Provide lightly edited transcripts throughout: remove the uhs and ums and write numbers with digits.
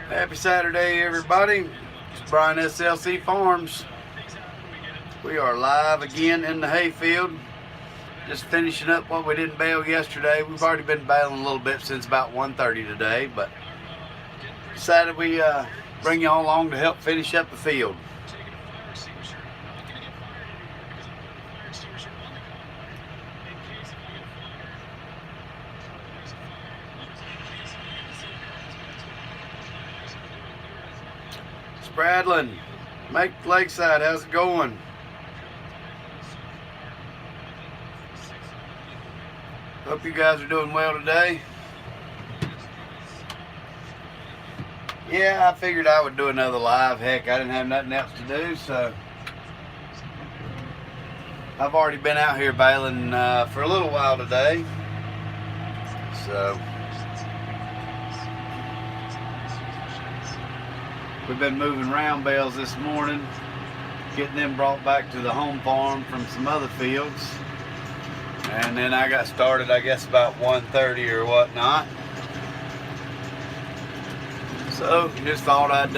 Happy Saturday, everybody. It's Brian SLC Farms. We are live again in the hayfield. Just finishing up what we didn't bale yesterday. We've already been baling a little bit since about 1:30 today, but decided we bring y'all along to help finish up the field. Spradlin, Make Lakeside, how's it going? Hope you guys are doing well today. Yeah, I figured I would do another live. Heck, I didn't have nothing else to do, so I've already been out here baling for a little while today. So we've been moving round bales this morning, getting them brought back to the home farm from some other fields. And then I got started, I guess, about 1:30 or whatnot. So just thought I'd,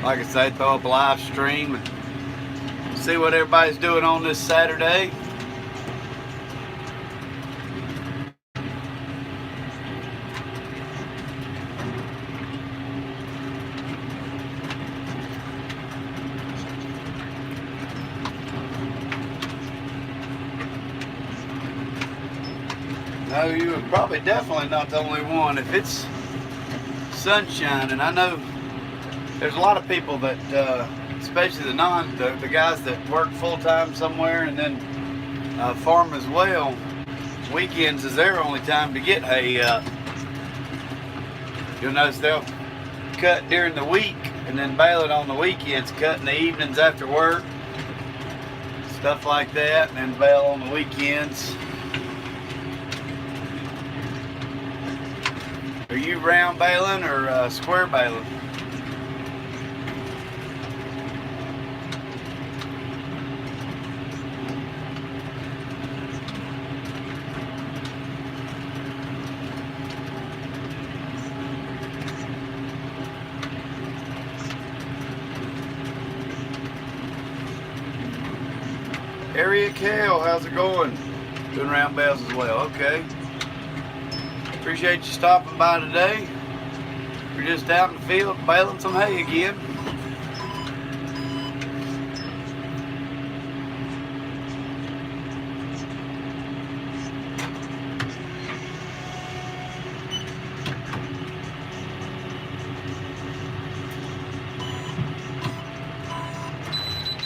like I say, throw up a live stream and see what everybody's doing on this Saturday. No, you are probably definitely not the only one. If it's sunshine, and I know there's a lot of people that, especially the guys that work full-time somewhere and then farm as well, weekends is their only time to get hay up. You'll notice they'll cut during the week and then bale it on the weekends, cut in the evenings after work, stuff like that, and then bale on the weekends. Are you round baling or square baling? Area Kale, how's it going? Doing round bales as well, okay. Appreciate you stopping by today. We're just out in the field baling some hay again.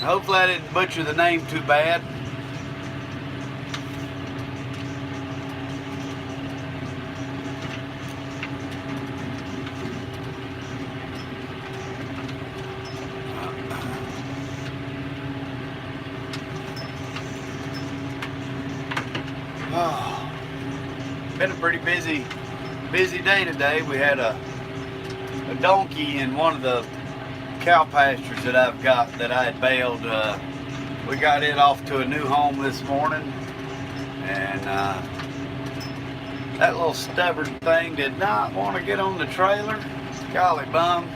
Hopefully I didn't butcher the name too bad. Oh, been a pretty busy day today. We had a donkey in one of the cow pastures that I've got that I had baled. We got it off to a new home this morning, and that little stubborn thing did not want to get on the trailer. Golly bum.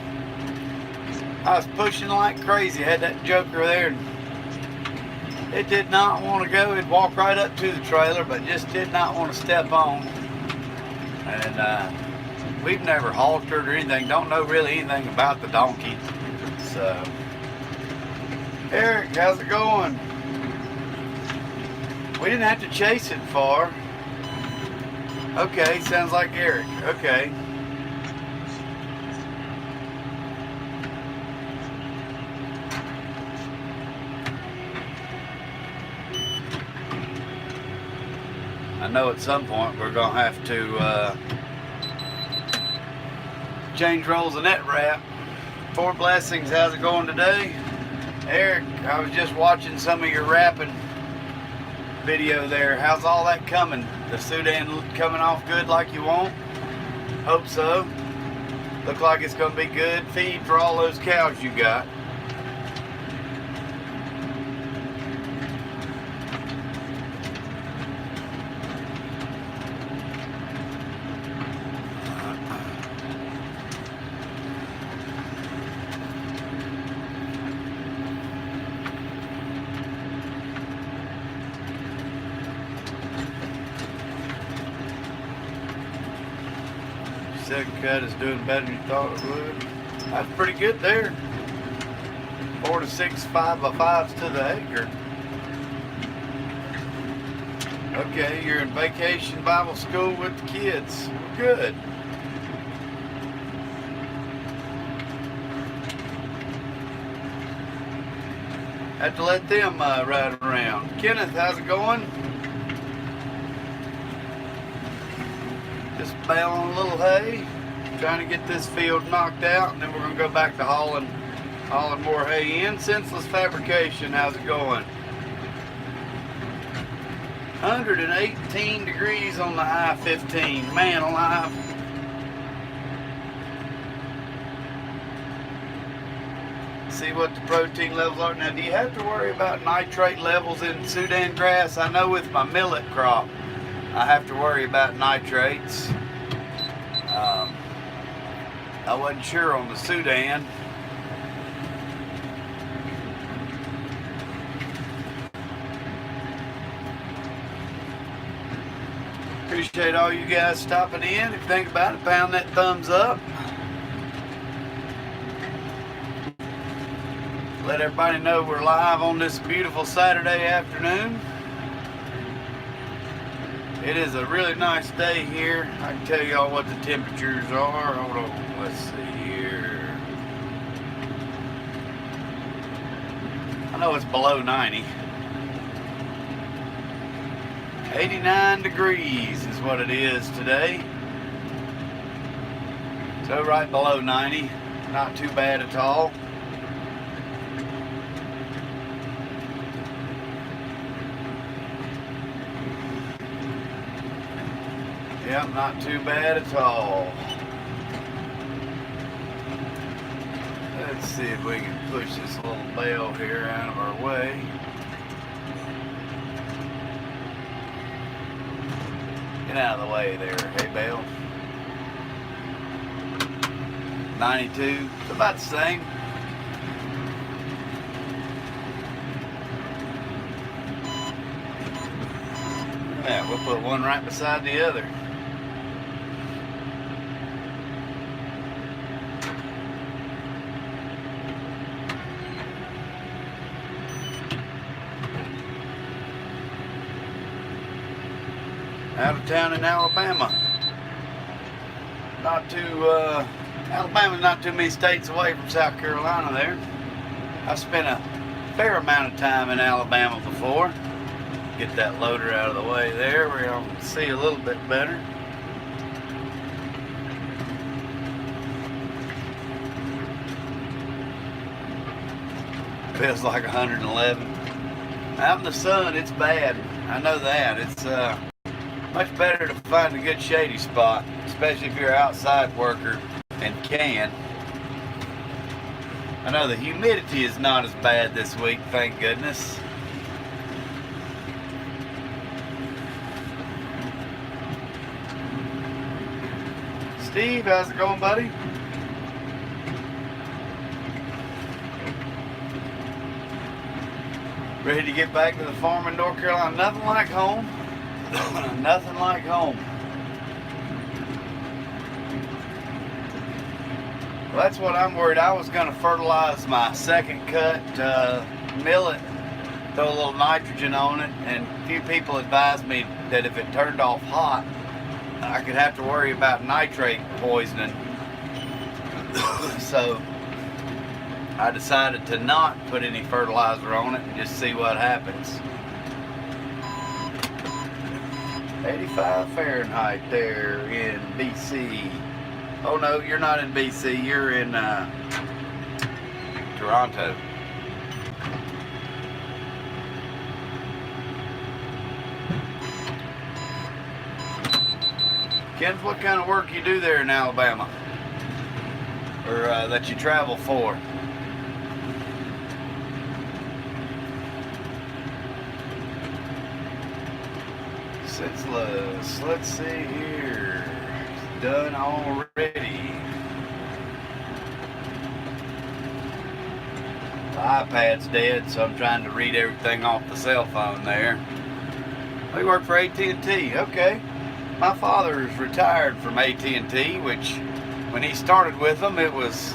I was pushing like crazy, had that joker there, and it did not want to go. It'd walk right up to the trailer, but just did not want to step on. And we've never haltered or anything. Don't know really anything about the donkey. So, Eric, how's it going? We didn't have to chase it far. Okay, sounds like Eric. Okay. I know at some point we're going to have to change rolls of net wrap. Four Blessings, how's it going today? Eric, I was just watching some of your wrapping video there. How's all that coming? The Sudan coming off good like you want? Hope so. Look like it's going to be good feed for all those cows you got. Second cut is doing better than you thought it would. That's pretty good there. 4 to 6 5x5s to the acre. Okay, you're in vacation Bible school with the kids. Good. Have to let them ride around. Kenneth, how's it going? Just baling a little hay, trying to get this field knocked out, and then we're going to go back to hauling more hay in. Senseless Fabrication, how's it going? 118 degrees on the I-15. Man alive. See what the protein levels are. Now, do you have to worry about nitrate levels in Sudan grass? I know with my millet crop, I have to worry about nitrates. I wasn't sure on the Sudan. Appreciate all you guys stopping in. If you think about it, pound that thumbs up. Let everybody know we're live on this beautiful Saturday afternoon. It is a really nice day here. I can tell y'all what the temperatures are. Hold on, let's see here. I know it's below 90. 89 degrees is what it is today. So right below 90. Not too bad at all. Yep, not too bad at all. Let's see if we can push this little bale here out of our way. Get out of the way there, hey bale. 92, it's about the same. Yeah, we'll put one right beside the other. Out of town in Alabama. Alabama's not too many states away from South Carolina there. I spent a fair amount of time in Alabama before. Get that loader out of the way there where y'all can see a little bit better. Feels like 111. Out in the sun, it's bad. I know that. It's much better to find a good shady spot, especially if you're an outside worker and can. I know the humidity is not as bad this week, thank goodness. Steve, how's it going, buddy? Ready to get back to the farm in North Carolina. Nothing like home. Nothing like home. Well, that's what I'm worried. I was going to fertilize my second cut millet, throw a little nitrogen on it, and a few people advised me that if it turned off hot, I could have to worry about nitrate poisoning. So I decided to not put any fertilizer on it and just see what happens. 85 Fahrenheit there in BC. Oh no, you're not in BC, you're in Toronto. Ken, what kind of work you do there in Alabama? Or that you travel for? Senseless. Let's see here. It's done already. The iPad's dead, so I'm trying to read everything off the cell phone there. We work for AT&T. Okay. My father is retired from AT&T, which when he started with them, it was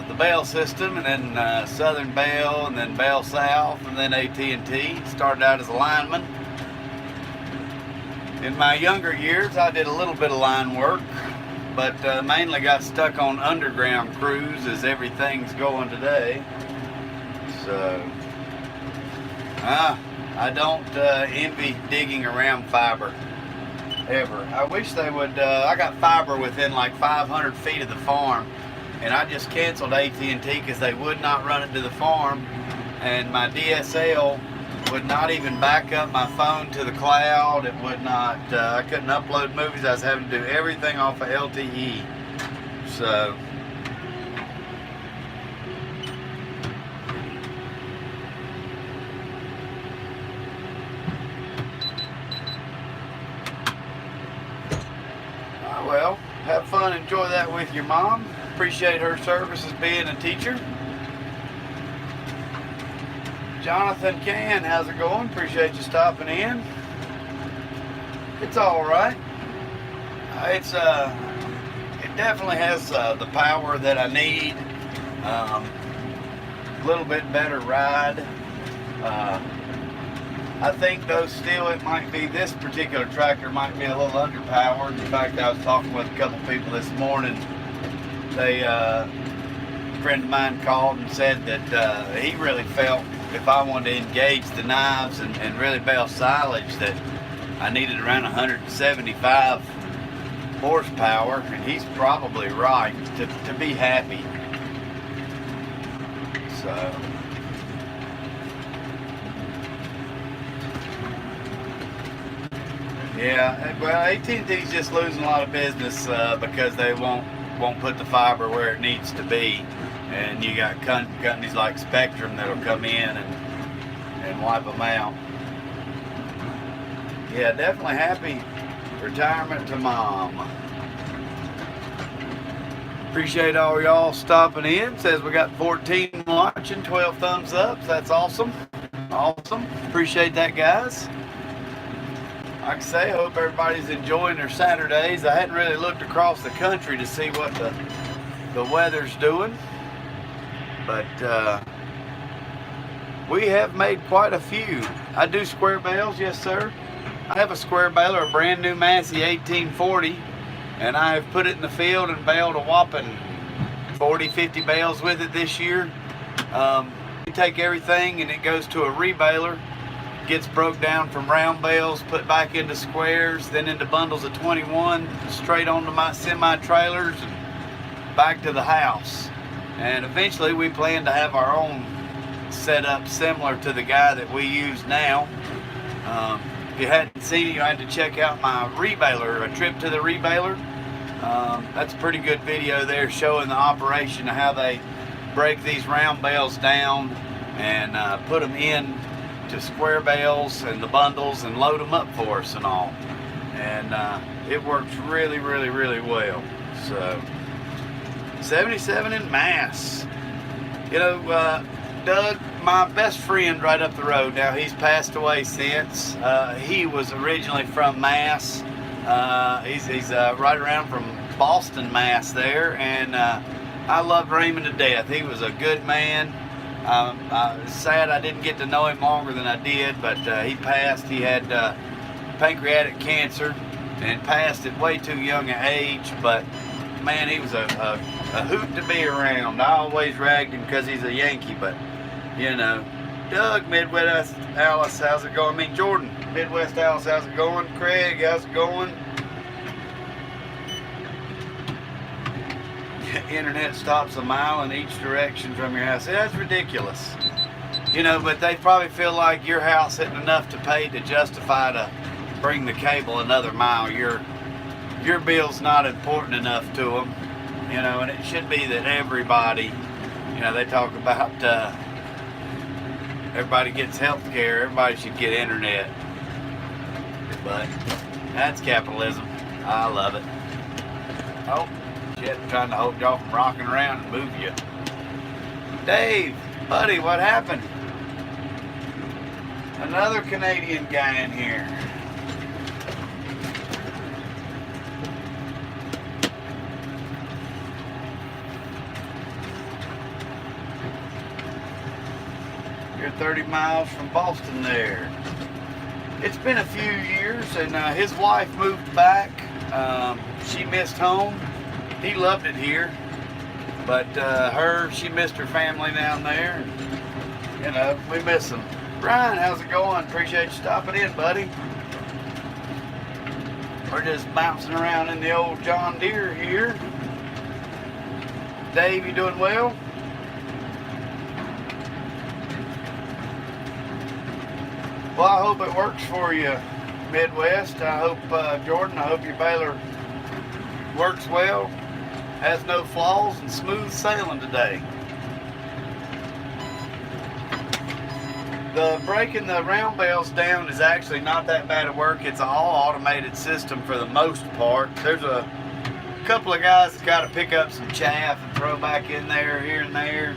the Bale system, and then Southern Bale, and then Bale South, and then AT&T. Started out as a lineman. In my younger years, I did a little bit of line work, but mainly got stuck on underground crews as everything's going today. So, I don't envy digging around fiber, ever. I wish they would, I got fiber within like 500 feet of the farm, and I just canceled AT&T because they would not run it to the farm, and my DSL would not even back up my phone to the cloud. It would not, I couldn't upload movies. I was having to do everything off of LTE. So, well, have fun, enjoy that with your mom. Appreciate her service as being a teacher. Jonathan Can, how's it going? Appreciate you stopping in. It's all right. It definitely has the power that I need. A little bit better ride. I think though still it might be, this particular tractor might be a little underpowered. In fact, I was talking with a couple people this morning. A friend of mine called and said that he really felt if I wanted to engage the knives and really bale silage that I needed around 175 horsepower, and he's probably right to be happy. So, yeah, well, AT&T's just losing a lot of business because they won't put the fiber where it needs to be, and you got companies like Spectrum that'll come in and wipe them out. Yeah, definitely happy retirement to Mom. Appreciate all y'all stopping in. Says we got 14 watching, 12 thumbs up. That's awesome. Awesome. Appreciate that, guys. Like I say, I hope everybody's enjoying their Saturdays. I hadn't really looked across the country to see what the weather's doing, but we have made quite a few. I do square bales, yes sir. I have a square baler, a brand new Massey 1840, and I have put it in the field and baled a whopping 40-50 bales with it this year. We take everything and it goes to a rebaler. Gets broke down from round bales, put back into squares, then into bundles of 21, straight onto my semi-trailers and back to the house. And eventually we plan to have our own setup similar to the guy that we use now. If you hadn't seen it, you had to check out my rebaler, a trip to the rebaler. That's a pretty good video there showing the operation of how they break these round bales down and put them in to square bales and the bundles and load them up for us and all. And it works really, really, really well. So 77 in Mass. You know, Doug, my best friend right up the road, now he's passed away since. He was originally from Mass. He's right around from Boston, Mass there, and I loved Raymond to death. He was a good man. Sad I didn't get to know him longer than I did, but he passed. He had pancreatic cancer and passed at way too young an age, but man, he was a hoot to be around. I always ragged him because he's a Yankee, but you know, Doug, Midwest Alice, how's it going? I mean, Jordan, Midwest Alice, how's it going? Craig, how's it going? Internet stops a mile in each direction from your house. That's ridiculous. You know, but they probably feel like your house isn't enough to pay to justify to bring the cable another mile. Your bill's not important enough to them, you know, and it should be that everybody, you know, they talk about everybody gets health care, everybody should get internet. But that's capitalism. I love it. Oh, shit, I'm trying to hold y'all from rocking around and move you. Dave, buddy, what happened? Another Canadian guy in here. You're 30 miles from Boston there. It's been a few years, and his wife moved back. She missed home. He loved it here, but she missed her family down there. You know, we miss them. Brian, how's it going? Appreciate you stopping in, buddy. We're just bouncing around in the old John Deere here. Dave, you doing well? Well, I hope it works for you, Midwest. I hope, Jordan, I hope your baler works well, has no flaws, and smooth sailing today. The breaking the round bales down is actually not that bad of work. It's an all automated system for the most part. There's a couple of guys that's got to pick up some chaff and throw back in there here and there.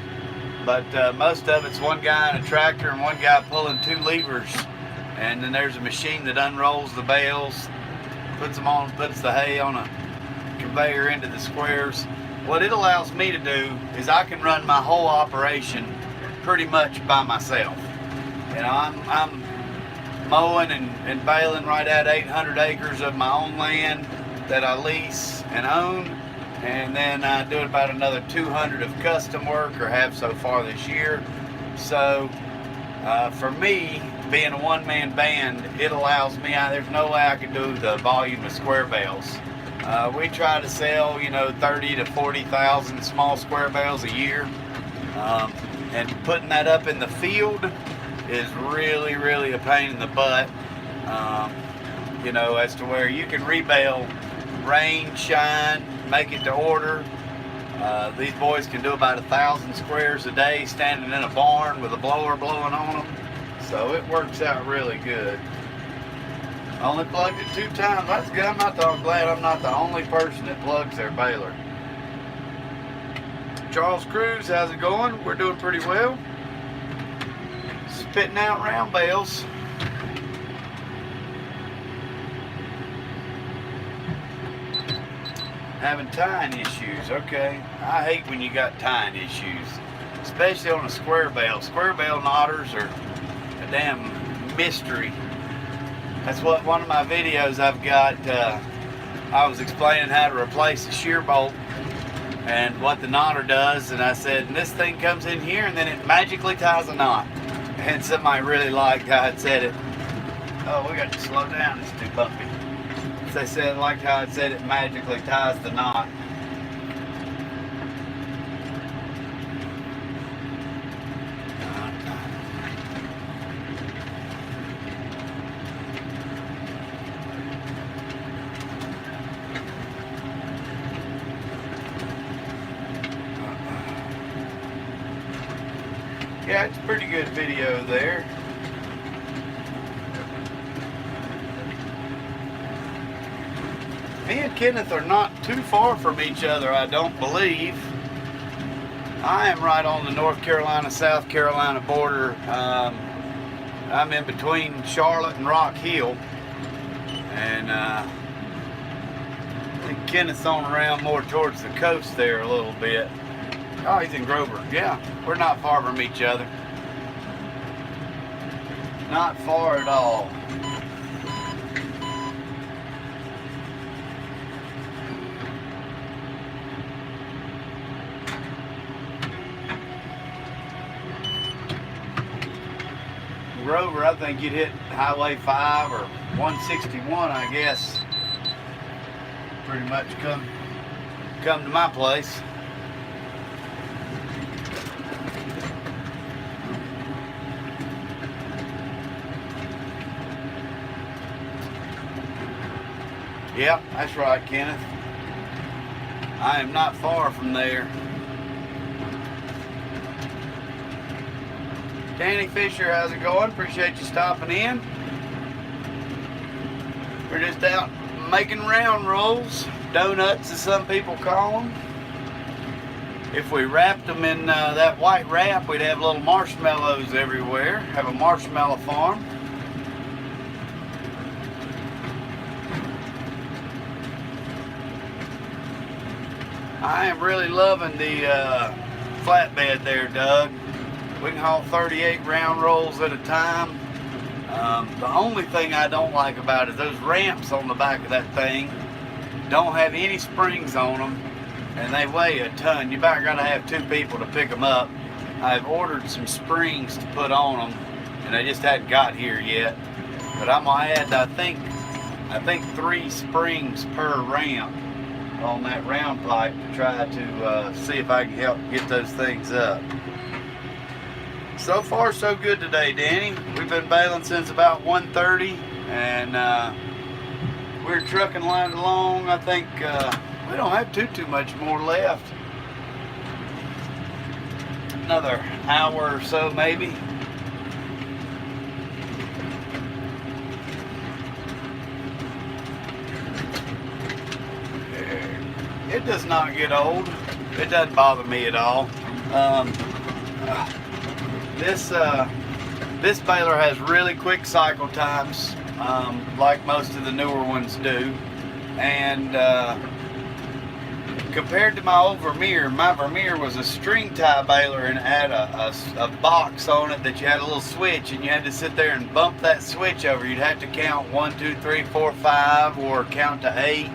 But most of it's one guy in a tractor and one guy pulling 2 levers. And then there's a machine that unrolls the bales, puts the hay on a conveyor into the squares. What it allows me to do is I can run my whole operation pretty much by myself. You know, I'm mowing and baling right at 800 acres of my own land that I lease and own, and then I do about another 200 of custom work, or have so far this year. So for me, being a one-man band, it allows me, there's no way I could do the volume of square bales. We try to sell, you know, 30 to 40,000 small square bales a year, and putting that up in the field is really, really a pain in the butt, you know, as to where you can rebale rain, shine, make it to order. These boys can do about 1,000 squares a day standing in a barn with a blower blowing on them. So it works out really good. I only plugged it 2 times. That's good. I'm glad I'm not the only person that plugs their baler. Charles Cruz, how's it going? We're doing pretty well. Spitting out round bales. Having tying issues. Okay. I hate when you got tying issues, especially on a square bale. Square bale knotters are a damn mystery. That's what one of my videos I've got, I was explaining how to replace a shear bolt and what the knotter does, and I said, and this thing comes in here and then it magically ties a knot. And somebody really liked how it said it. Oh, we got to slow down, it's too bumpy. They said, like how it said it magically ties the knot. Yeah, it's a pretty good video there. Me and Kenneth are not too far from each other, I don't believe. I am right on the North Carolina, South Carolina border. I'm in between Charlotte and Rock Hill. And I think Kenneth's on around more towards the coast there a little bit. Oh, he's in Grover. Yeah, we're not far from each other. Not far at all. Grover, I think you'd hit Highway 5 or 161, I guess. Pretty much come to my place. Yep, that's right, Kenneth. I am not far from there. Danny Fisher, how's it going? Appreciate you stopping in. We're just out making round rolls, donuts as some people call them. If we wrapped them in that white wrap, we'd have little marshmallows everywhere. Have a marshmallow farm. I am really loving the flatbed there, Doug. We can haul 38 round rolls at a time. The only thing I don't like about it is those ramps on the back of that thing don't have any springs on them, and they weigh a ton. You about gotta have 2 people to pick them up. I've ordered some springs to put on them, and they just hadn't got here yet. But I'm gonna add, I think 3 springs per ramp on that round pipe to try to see if I can help get those things up. So far so good today, Danny. We've been baling since about 1:30, and we're trucking line along. I think we don't have too much more left. Another hour or so maybe. It does not get old. It doesn't bother me at all. This baler has really quick cycle times, like most of the newer ones do. And compared to my Vermeer was a string tie baler, and it had a box on it that you had a little switch, and you had to sit there and bump that switch over. You'd have to count 1, 2, 3, 4, 5, or count to 8,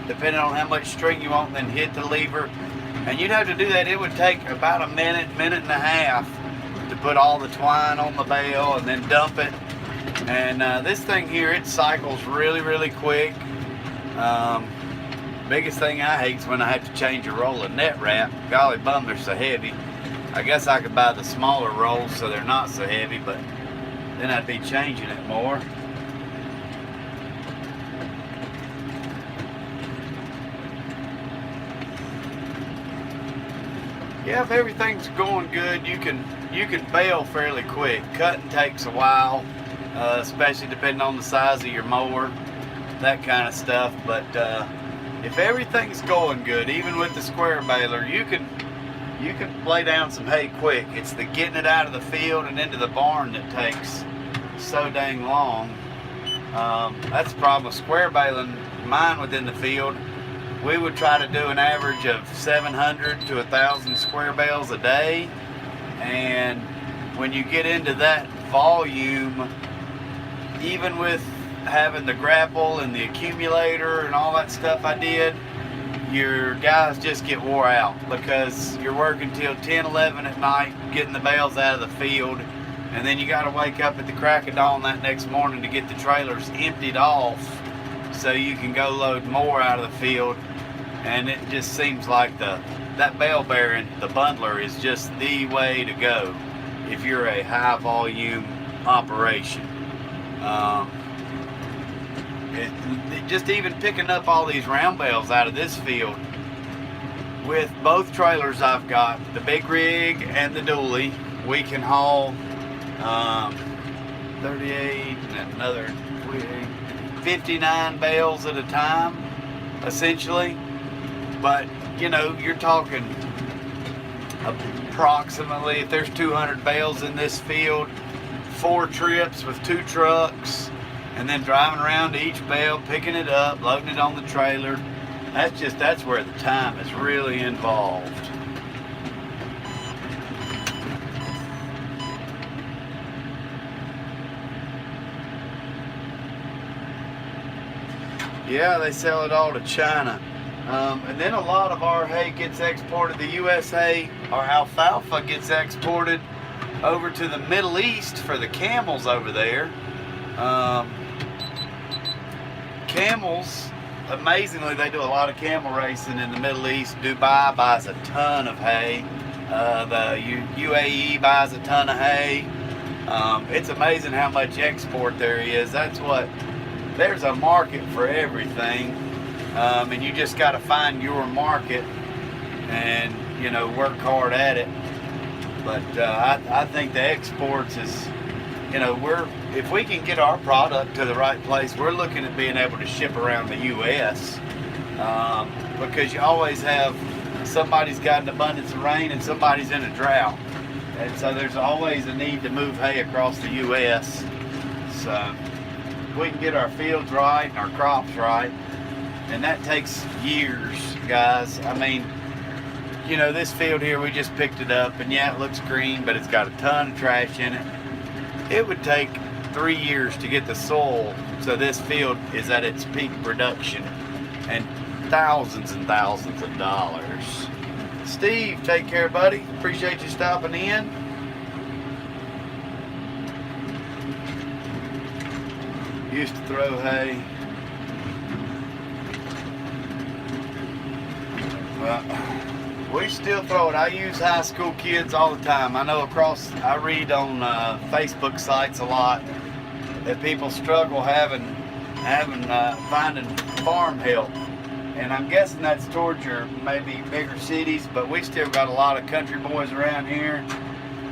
depending on how much string you want, and then hit the lever. And you'd have to do that. It would take about a minute and a half to put all the twine on the bale and then dump it. And this thing here, it cycles really quick. Biggest thing I hate is when I have to change a roll of net wrap. Golly bum, they're so heavy. I guess I could buy the smaller rolls so they're not so heavy, but then I'd be changing it more. Yeah, if everything's going good, you can bale fairly quick. Cutting takes a while, especially depending on the size of your mower, that kind of stuff. But if everything's going good, even with the square baler, you can lay down some hay quick. It's the getting it out of the field and into the barn that takes so dang long. That's the problem with square baling mine within the field. We would try to do an average of 700 to 1,000 square bales a day, and when you get into that volume, even with having the grapple and the accumulator and all that stuff I did, your guys just get wore out because you're working till 10, 11 at night getting the bales out of the field, and then you got to wake up at the crack of dawn that next morning to get the trailers emptied off so you can go load more out of the field. And it just seems like that bale bearing, the bundler, is just the way to go if you're a high volume operation. Just even picking up all these round bales out of this field with both trailers I've got, the big rig and the dually, we can haul 38 and another 59 bales at a time, essentially. But you know, you're talking approximately, if there's 200 bales in this field, 4 trips with 2 trucks, and then driving around to each bale, picking it up, loading it on the trailer. That's where the time is really involved. Yeah, they sell it all to China. And then a lot of our hay gets exported. The US hay, our alfalfa, gets exported over to the Middle East for the camels over there. Camels, amazingly, they do a lot of camel racing in the Middle East. Dubai buys a ton of hay. The UAE buys a ton of hay. It's amazing how much export there is. There's a market for everything. And you just got to find your market and, you know, work hard at it. But I think the exports is, you know, if we can get our product to the right place, we're looking at being able to ship around the U.S. Because you always have somebody's got an abundance of rain and somebody's in a drought. And so there's always a need to move hay across the U.S. So if we can get our fields right and our crops right, and that takes years, guys. I mean, you know, this field here, we just picked it up, and yeah, it looks green, but it's got a ton of trash in it. It would take 3 years to get the soil so this field is at its peak production, and thousands and thousands of dollars. Steve, take care, buddy. Appreciate you stopping in. Used to throw hay. Well, we still throw it. I use high school kids all the time. I know I read on Facebook sites a lot that people struggle finding farm help. And I'm guessing that's towards your maybe bigger cities, but we still got a lot of country boys around here,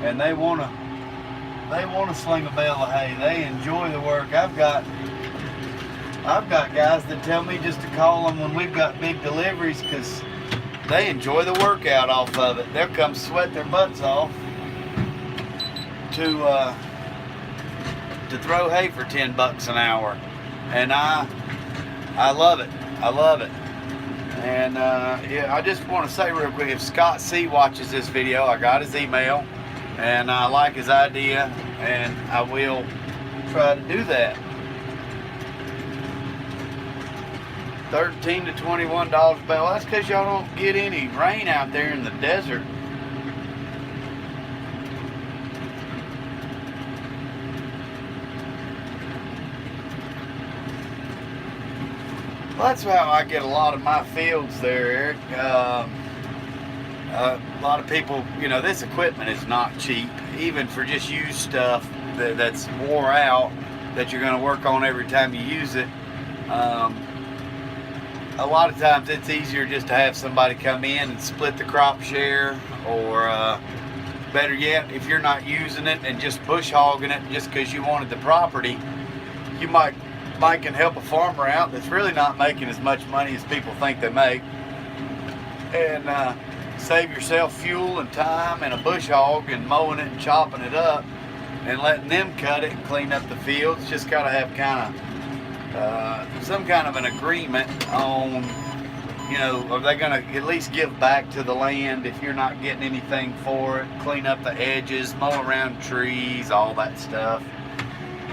and they wanna sling a bale of hay. They enjoy the work. I've got guys that tell me just to call them when we've got big deliveries, because they enjoy the workout off of it. They'll come sweat their butts off to throw hay for $10 an hour, and I love it. I love it. And yeah, I just want to say real quick, if Scott C watches this video, I got his email, and I like his idea, and I will try to do that. $13 to $21 a bale. That's because y'all don't get any rain out there in the desert. Well, that's how I get a lot of my fields there, Eric. A lot of people, you know, this equipment is not cheap, even for just used stuff that's wore out, that you're going to work on every time you use it. A lot of times it's easier just to have somebody come in and split the crop share, or better yet, if you're not using it and just bush hogging it just because you wanted the property, you might can help a farmer out that's really not making as much money as people think they make, and save yourself fuel and time and a bush hog and mowing it and chopping it up and letting them cut it and clean up the fields. Just got to have some kind of an agreement on, you know, are they going to at least give back to the land if you're not getting anything for it, clean up the edges, mow around trees, all that stuff.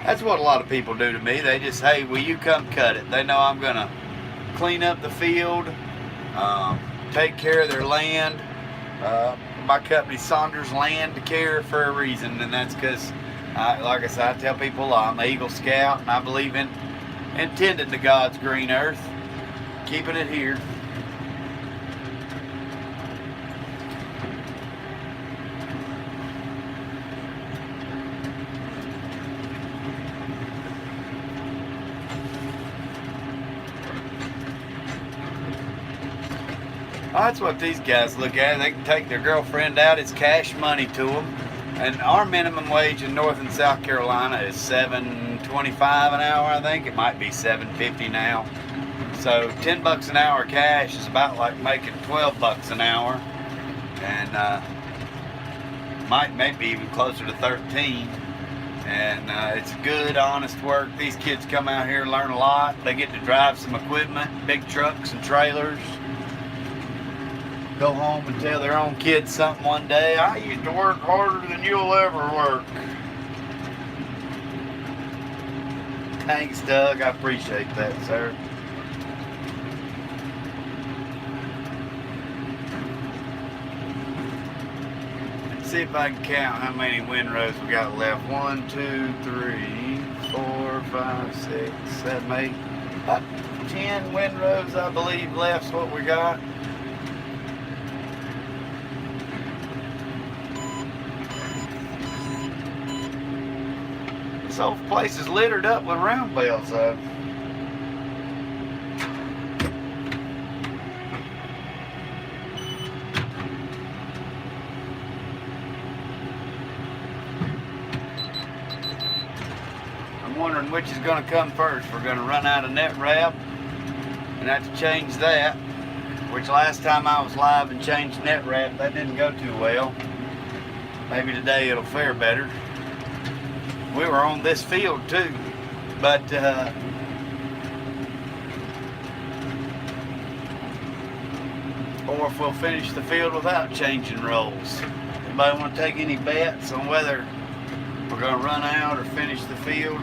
That's what a lot of people do to me. They just, hey, will you come cut it? They know I'm going to clean up the field, take care of their land. My company, Saunders Land to Care, for a reason, and that's because, like I said, I tell people a lot, I'm an Eagle Scout, and I believe in tending to God's green earth, keeping it here. Oh, that's what these guys look at. They can take their girlfriend out. It's cash money to them. And our minimum wage in North and South Carolina is $7.25 an hour. I think it might be $7.50 now. So $10 an hour cash is about like making $12 an hour, and maybe even closer to 13. And it's good, honest work. These kids come out here and learn a lot. They get to drive some equipment, big trucks and trailers. Go home and tell their own kids something one day. I used to work harder than you'll ever work. Thanks, Doug. I appreciate that, sir. Let's see if I can count how many windrows we got left. 1, 2, 3, 4, 5, 6, 7, 8. About 10 windrows, I believe, left's what we got. This whole place is littered up with round bales, though. I'm wondering which is going to come first. We're going to run out of net wrap and have to change that, which last time I was live and changed net wrap, that didn't go too well. Maybe today it'll fare better. We were on this field too, but or if we'll finish the field without changing rolls. Anybody want to take any bets on whether we're going to run out or finish the field?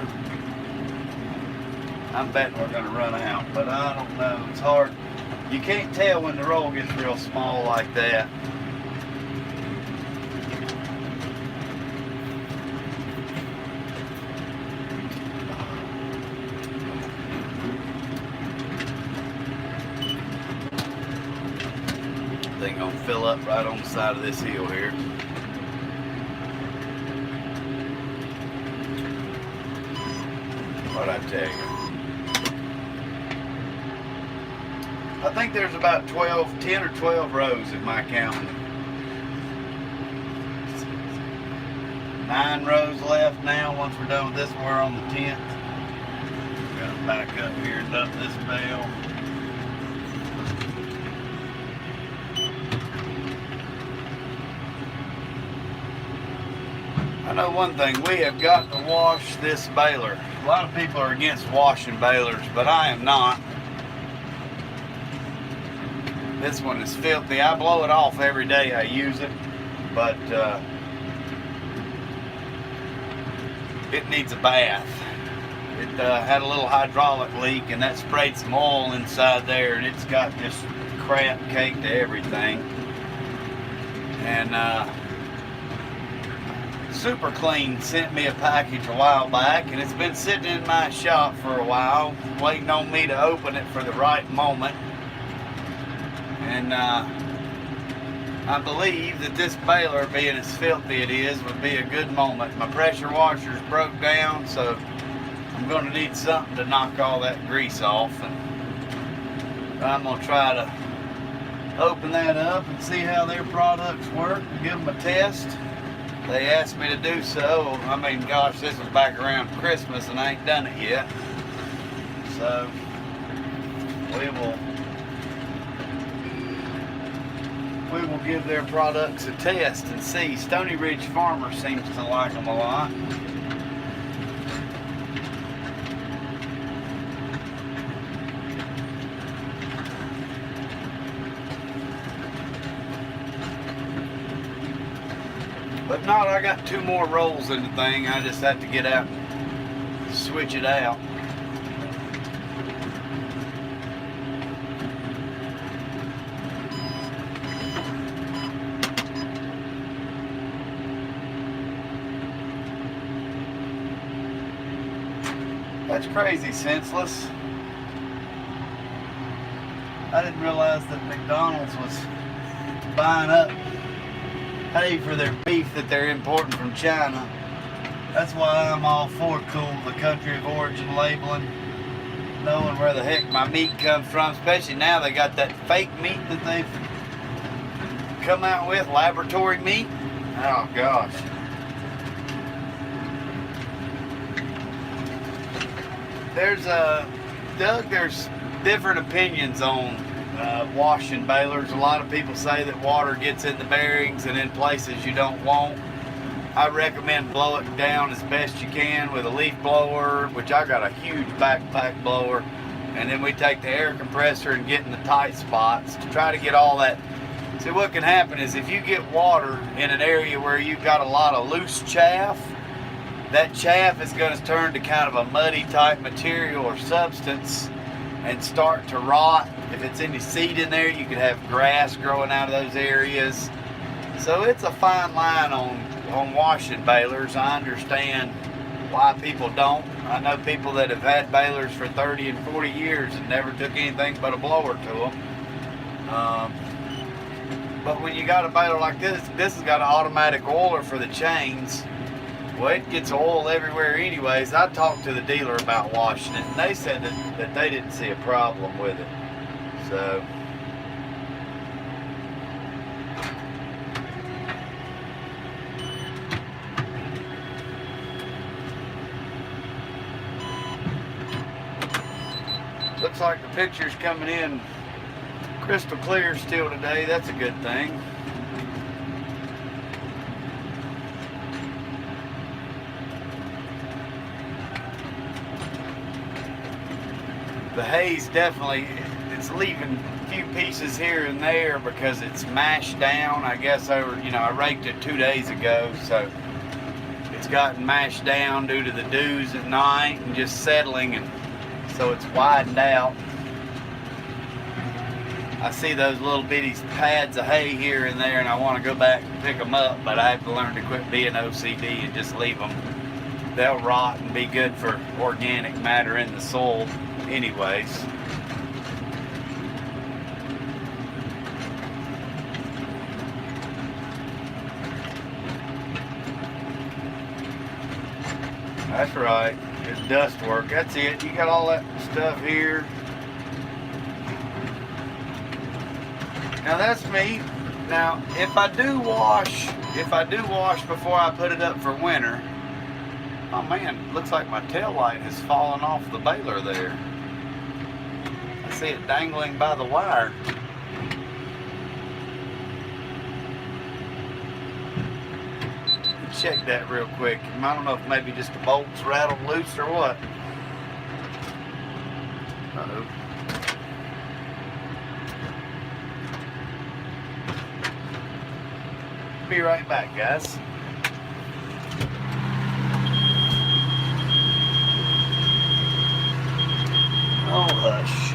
I'm betting we're going to run out, but I don't know. It's hard. You can't tell when the roll gets real small like that. Thing gonna fill up right on the side of this hill here. What'd I tell you? I think there's about 10 or 12 rows in my counting. 9 rows left now. Once we're done with this, we're on the 10th. Gonna back up here and dump this bale. I know one thing, we have got to wash this baler. A lot of people are against washing balers, but I am not. This one is filthy. I blow it off every day I use it, but it needs a bath. It had a little hydraulic leak, and that sprayed some oil inside there, and it's got just crap caked to everything. And Super Clean sent me a package a while back, and it's been sitting in my shop for a while, waiting on me to open it for the right moment. And I believe that this baler, being as filthy it is, would be a good moment. My pressure washer's broke down, so I'm going to need something to knock all that grease off. And I'm going to try to open that up and see how their products work and give them a test. They asked me to do so. I mean, gosh, this was back around Christmas and I ain't done it yet. So we will give their products a test and see. Stony Ridge Farmer seems to like them a lot. But not, I got 2 more rolls in the thing. I just have to get out and switch it out. That's crazy, Senseless. I didn't realize that McDonald's was buying up hay for their beef that they're importing from China. That's why I'm all for the country of origin labeling, knowing where the heck my meat comes from, especially now they got that fake meat that they've come out with, laboratory meat. Oh gosh. Doug, there's different opinions on washing balers. A lot of people say that water gets in the bearings and in places you don't want. I recommend blow it down as best you can with a leaf blower, which I got a huge backpack blower, and then we take the air compressor and get in the tight spots to try to get all that. See, what can happen is if you get water in an area where you've got a lot of loose chaff, that chaff is going to turn to kind of a muddy type material or substance and start to rot. If it's any seed in there, you could have grass growing out of those areas. So it's a fine line on washing balers. I understand why people don't. I know people that have had balers for 30 and 40 years and never took anything but a blower to them. But when you got a baler like this has got an automatic oiler for the chains. Well, it gets oil everywhere anyways. I talked to the dealer about washing it, and they said that they didn't see a problem with it. So looks like the picture's coming in crystal clear still today. That's a good thing. The hay's definitely, it's leaving few pieces here and there because it's mashed down. I guess I raked it 2 days ago, so it's gotten mashed down due to the dews at night and just settling, and so it's widened out. I see those little bitty pads of hay here and there, and I want to go back and pick them up, but I have to learn to quit being OCD and just leave them. They'll rot and be good for organic matter in the soil anyways. That's right, it's dust work. That's it. You got all that stuff here. Now that's me. Now if I do wash before I put it up for winter, oh man, looks like my tail light has fallen off the baler there. I see it dangling by the wire. Check that real quick. I don't know if maybe just the bolts rattled loose or what. Uh-oh. Be right back, guys. Oh, hush.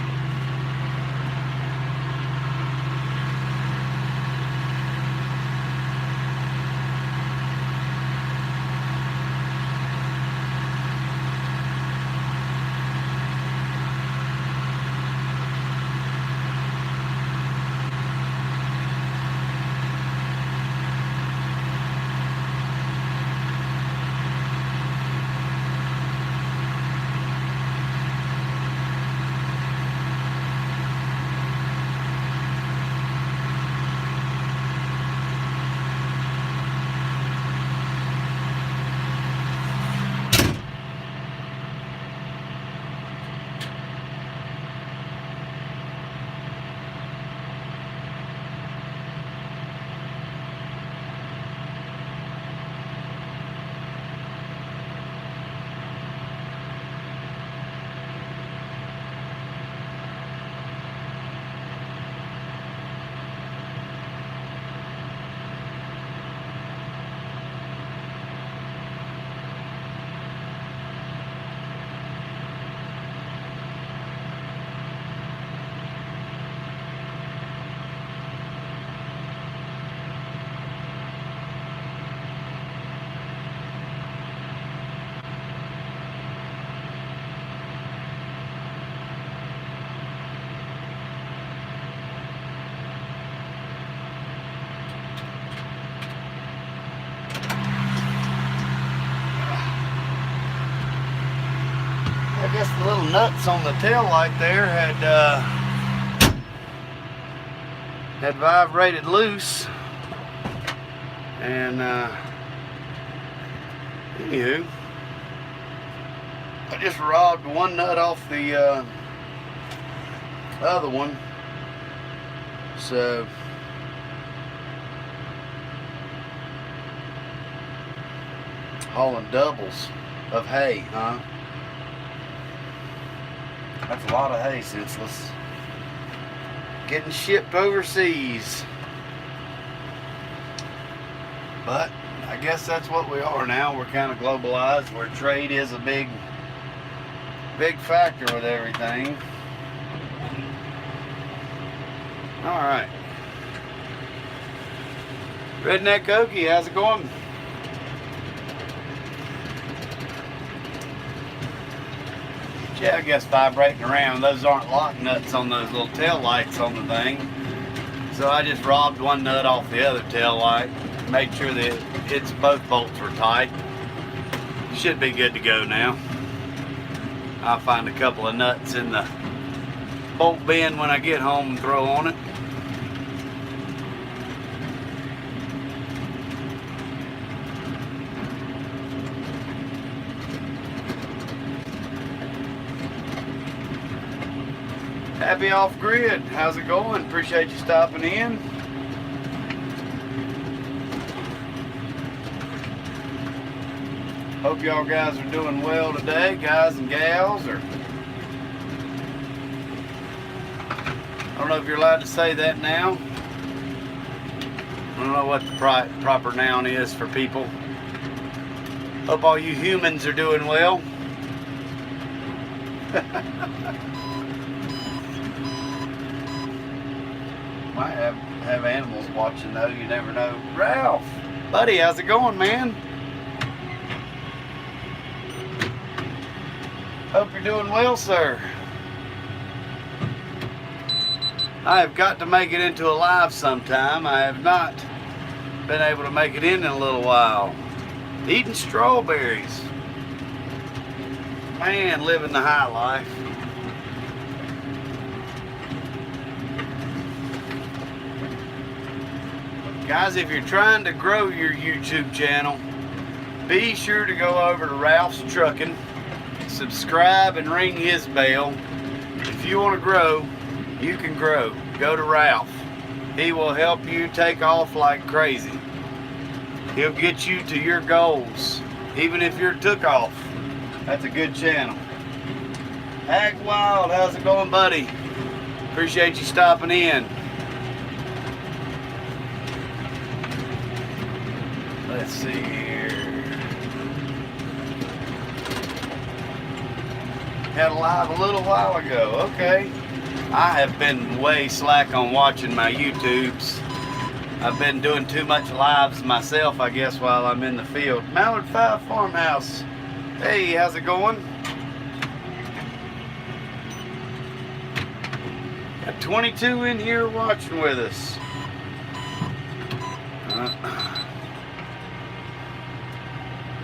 I guess the little nuts on the tail light there had vibrated loose, and anywho, I just robbed one nut off the other one, so hauling doubles of hay, huh? That's a lot of hay, senseless. Getting shipped overseas. But I guess that's what we are now. We're kind of globalized, where trade is a big factor with everything. Alright. Redneck Okie, how's it going? Yeah, I guess vibrating around. Those aren't lock nuts on those little tail lights on the thing. So I just robbed one nut off the other tail light, made sure that both bolts were tight. Should be good to go now. I'll find a couple of nuts in the bolt bin when I get home and throw on it. Happy Off Grid, how's it going? Appreciate you stopping in. Hope y'all guys are doing well today, guys and gals. don't know if you're allowed to say that now. I don't know what the proper noun is for people. Hope all you humans are doing well. Might have animals watching though, you never know. Ralph, buddy, how's it going, man? Hope you're doing well, sir. I have got to make it into a live sometime. I have not been able to make it in a little while. Eating strawberries. Man, living the high life. Guys, if you're trying to grow your YouTube channel, be sure to go over to Ralph's Trucking, subscribe and ring his bell. If you want to grow, you can grow. Go to Ralph. He will help you take off like crazy. He'll get you to your goals, even if you're took off. That's a good channel. Ag Wild, how's it going, buddy? Appreciate you stopping in. Let's see here. Had a live a little while ago. Okay. I have been way slack on watching my YouTubes. I've been doing too much lives myself, I guess, while I'm in the field. Mallard 5 Farmhouse. Hey, how's it going? Got 22 in here watching with us.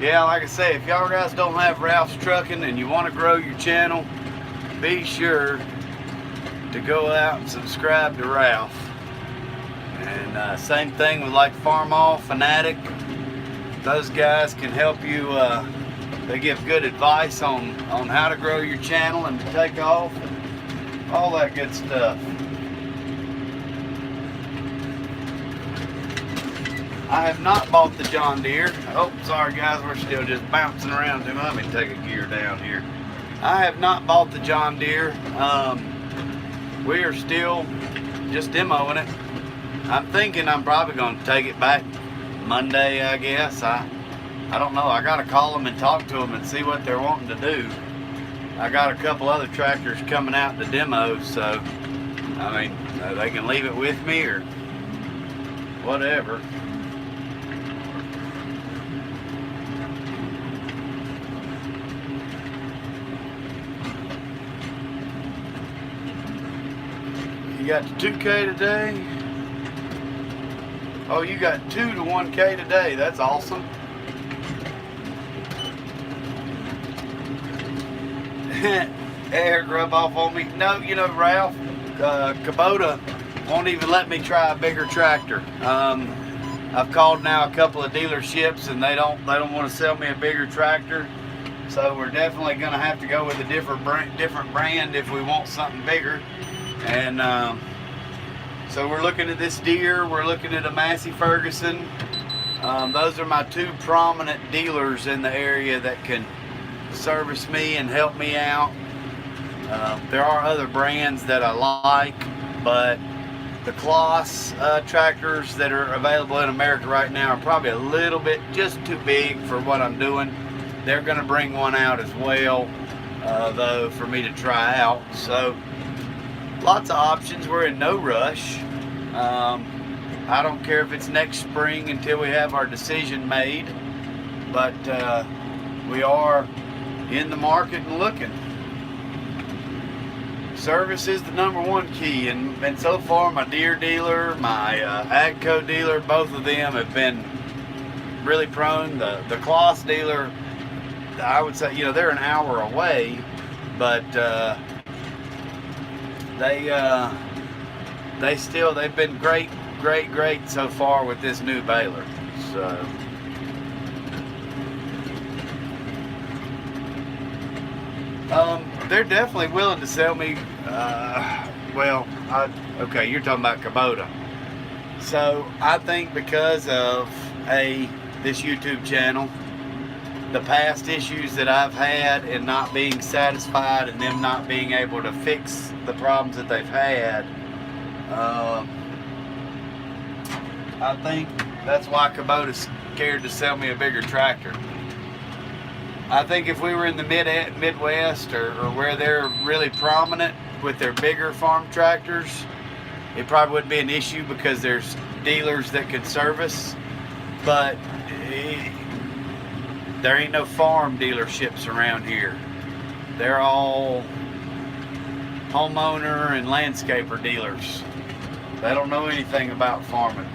Yeah, like I say, if y'all guys don't have Ralph's Trucking and you want to grow your channel, be sure to go out and subscribe to Ralph. And same thing with like Farm All, Fanatic. Those guys can help you. They give good advice on how to grow your channel and to take off and all that good stuff. I have not bought the John Deere. Oh, sorry guys, we're still just bouncing around too much. Let me take a gear down here. I have not bought the John Deere. We are still just demoing it. I'm thinking I'm probably going to take it back Monday, I guess. I don't know. I got to call them and talk to them and see what they're wanting to do. I got a couple other tractors coming out to demo, so I mean, they can leave it with me or whatever. You got the 2K today? Oh, you got 2 to 1K today. That's awesome. Air rub off on me. No, you know, Ralph, Kubota won't even let me try a bigger tractor. I've called now a couple of dealerships and they don't want to sell me a bigger tractor. So we're definitely going to have to go with a different brand if we want something bigger. And so we're looking at this Deere, we're looking at a Massey Ferguson. Those are my 2 prominent dealers in the area that can service me and help me out. There are other brands that I like, but the Kloss tractors that are available in America right now are probably a little bit just too big for what I'm doing. They're going to bring one out as well, though, for me to try out. So lots of options. We're in no rush. I don't care if it's next spring until we have our decision made, but we are in the market and looking. Service is the #1 key, and so far my Deere dealer, my Agco dealer, both of them have been really prone. The Kloss dealer, I would say, you know, they're an hour away, but they've been great so far with this new baler. So they're definitely willing to sell me. Okay, you're talking about Kubota. So I think because of this YouTube channel, the past issues that I've had and not being satisfied and them not being able to fix the problems that they've had, I think that's why Kubota's scared to sell me a bigger tractor. I think if we were in the Midwest or where they're really prominent with their bigger farm tractors, it probably wouldn't be an issue because there's dealers that can service. But there ain't no farm dealerships around here. They're all homeowner and landscaper dealers. They don't know anything about farming.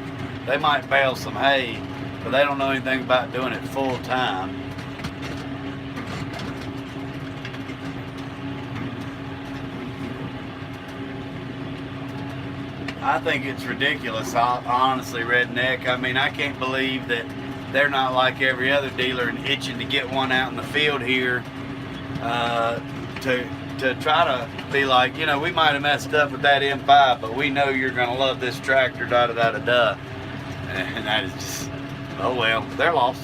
They might bale some hay, but they don't know anything about doing it full time. I think it's ridiculous, honestly, Redneck. I mean, I can't believe that they're not like every other dealer and itching to get one out in the field here to try to be like, you know, we might have messed up with that M5, but we know you're going to love this tractor, da-da-da-da-da. And that is just, oh well, they're lost.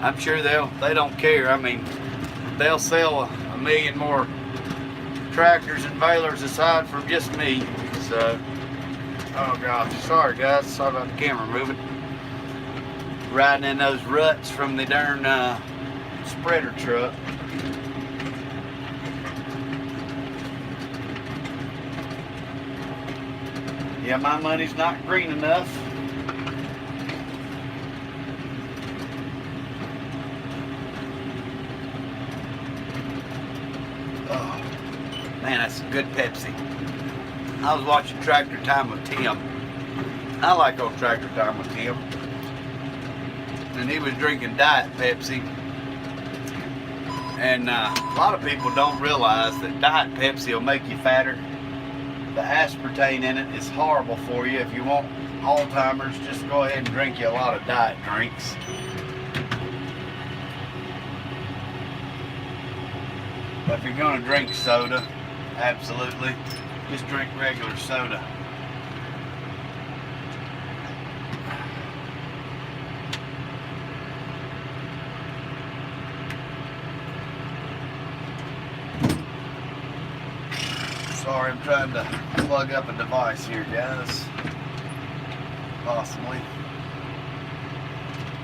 I'm sure they don't care. I mean, they'll sell a million more tractors and balers aside from just me. So, oh gosh, sorry guys, sorry about the camera moving. Riding in those ruts from the darn spreader truck. Yeah, my money's not green enough. Oh, man, that's good Pepsi. I was watching Tractor Time with Tim. I like old Tractor Time with Tim. And he was drinking Diet Pepsi. And a lot of people don't realize that Diet Pepsi will make you fatter. The aspartame in it is horrible for you. If you want Alzheimer's, just go ahead and drink you a lot of diet drinks. But if you're going to drink soda, absolutely, just drink regular soda. Sorry, I'm trying to plug up a device here, guys. Possibly.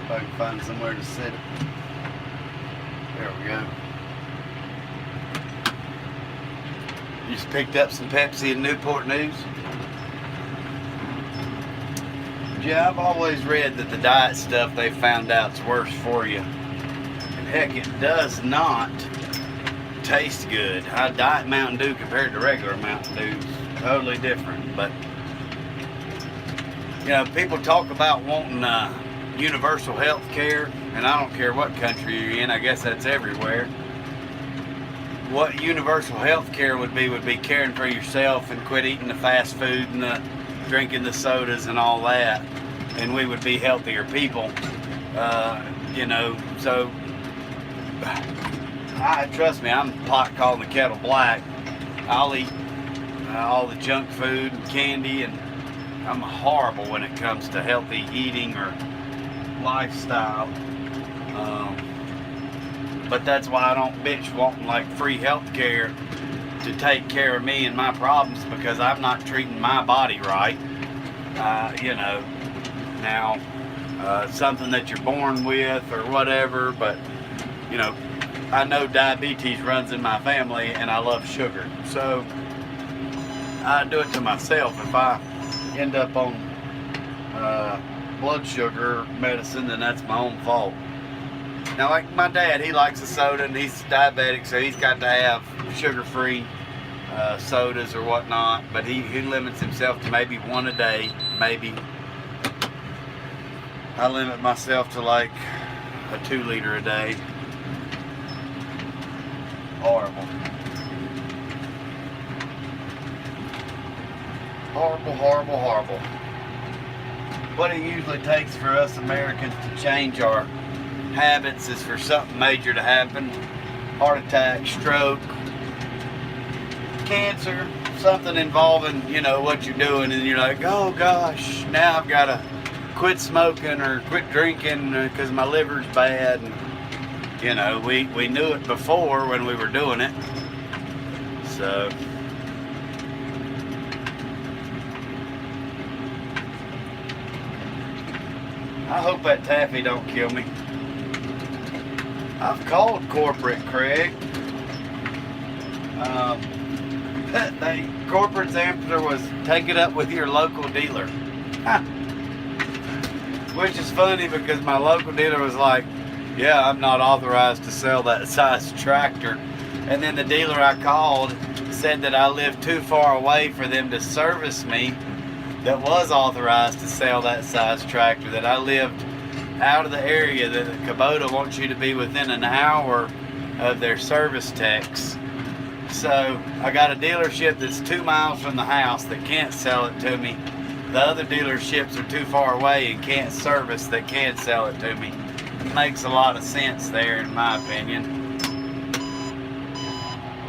If I can find somewhere to sit it. There we go. Just picked up some Pepsi in Newport News. Yeah, I've always read that the diet stuff they found out's worse for you. And heck, it does not taste good. Diet Mountain Dew compared to regular Mountain Dew is totally different. But you know, people talk about wanting universal health care, and I don't care what country you're in. I guess that's everywhere. What universal health care would be caring for yourself and quit eating the fast food and drinking the sodas and all that, and we would be healthier people. You know, so trust me, I'm pot calling the kettle black. I'll eat all the junk food and candy, and I'm horrible when it comes to healthy eating or lifestyle. But that's why I don't bitch wanting like free health care to take care of me and my problems, because I'm not treating my body right. You know, now something that you're born with or whatever, but you know, I know diabetes runs in my family and I love sugar, so I do it to myself. If I end up on blood sugar medicine, then that's my own fault. Now, like my dad, he likes a soda and he's diabetic, so he's got to have sugar-free sodas or whatnot, but he limits himself to maybe one a day, maybe. I limit myself to like a 2 liter a day. Horrible. Horrible, horrible, horrible. What it usually takes for us Americans to change our habits is for something major to happen. Heart attack, stroke, cancer, something involving, you know, what you're doing, and you're like, oh gosh, now I've got to quit smoking or quit drinking because my liver's bad. And, you know, we knew it before when we were doing it. So I hope that taffy don't kill me. I've called corporate, Craig. The corporate's answer was, take it up with your local dealer. Which is funny because my local dealer was like, yeah, I'm not authorized to sell that size tractor. And then the dealer I called said that I lived too far away for them to service me that was authorized to sell that size tractor, that I lived out of the area, that Kubota wants you to be within an hour of their service techs. So I got a dealership that's 2 miles from the house that can't sell it to me. The other dealerships are too far away and can't service that can sell it to me. It makes a lot of sense there, in my opinion.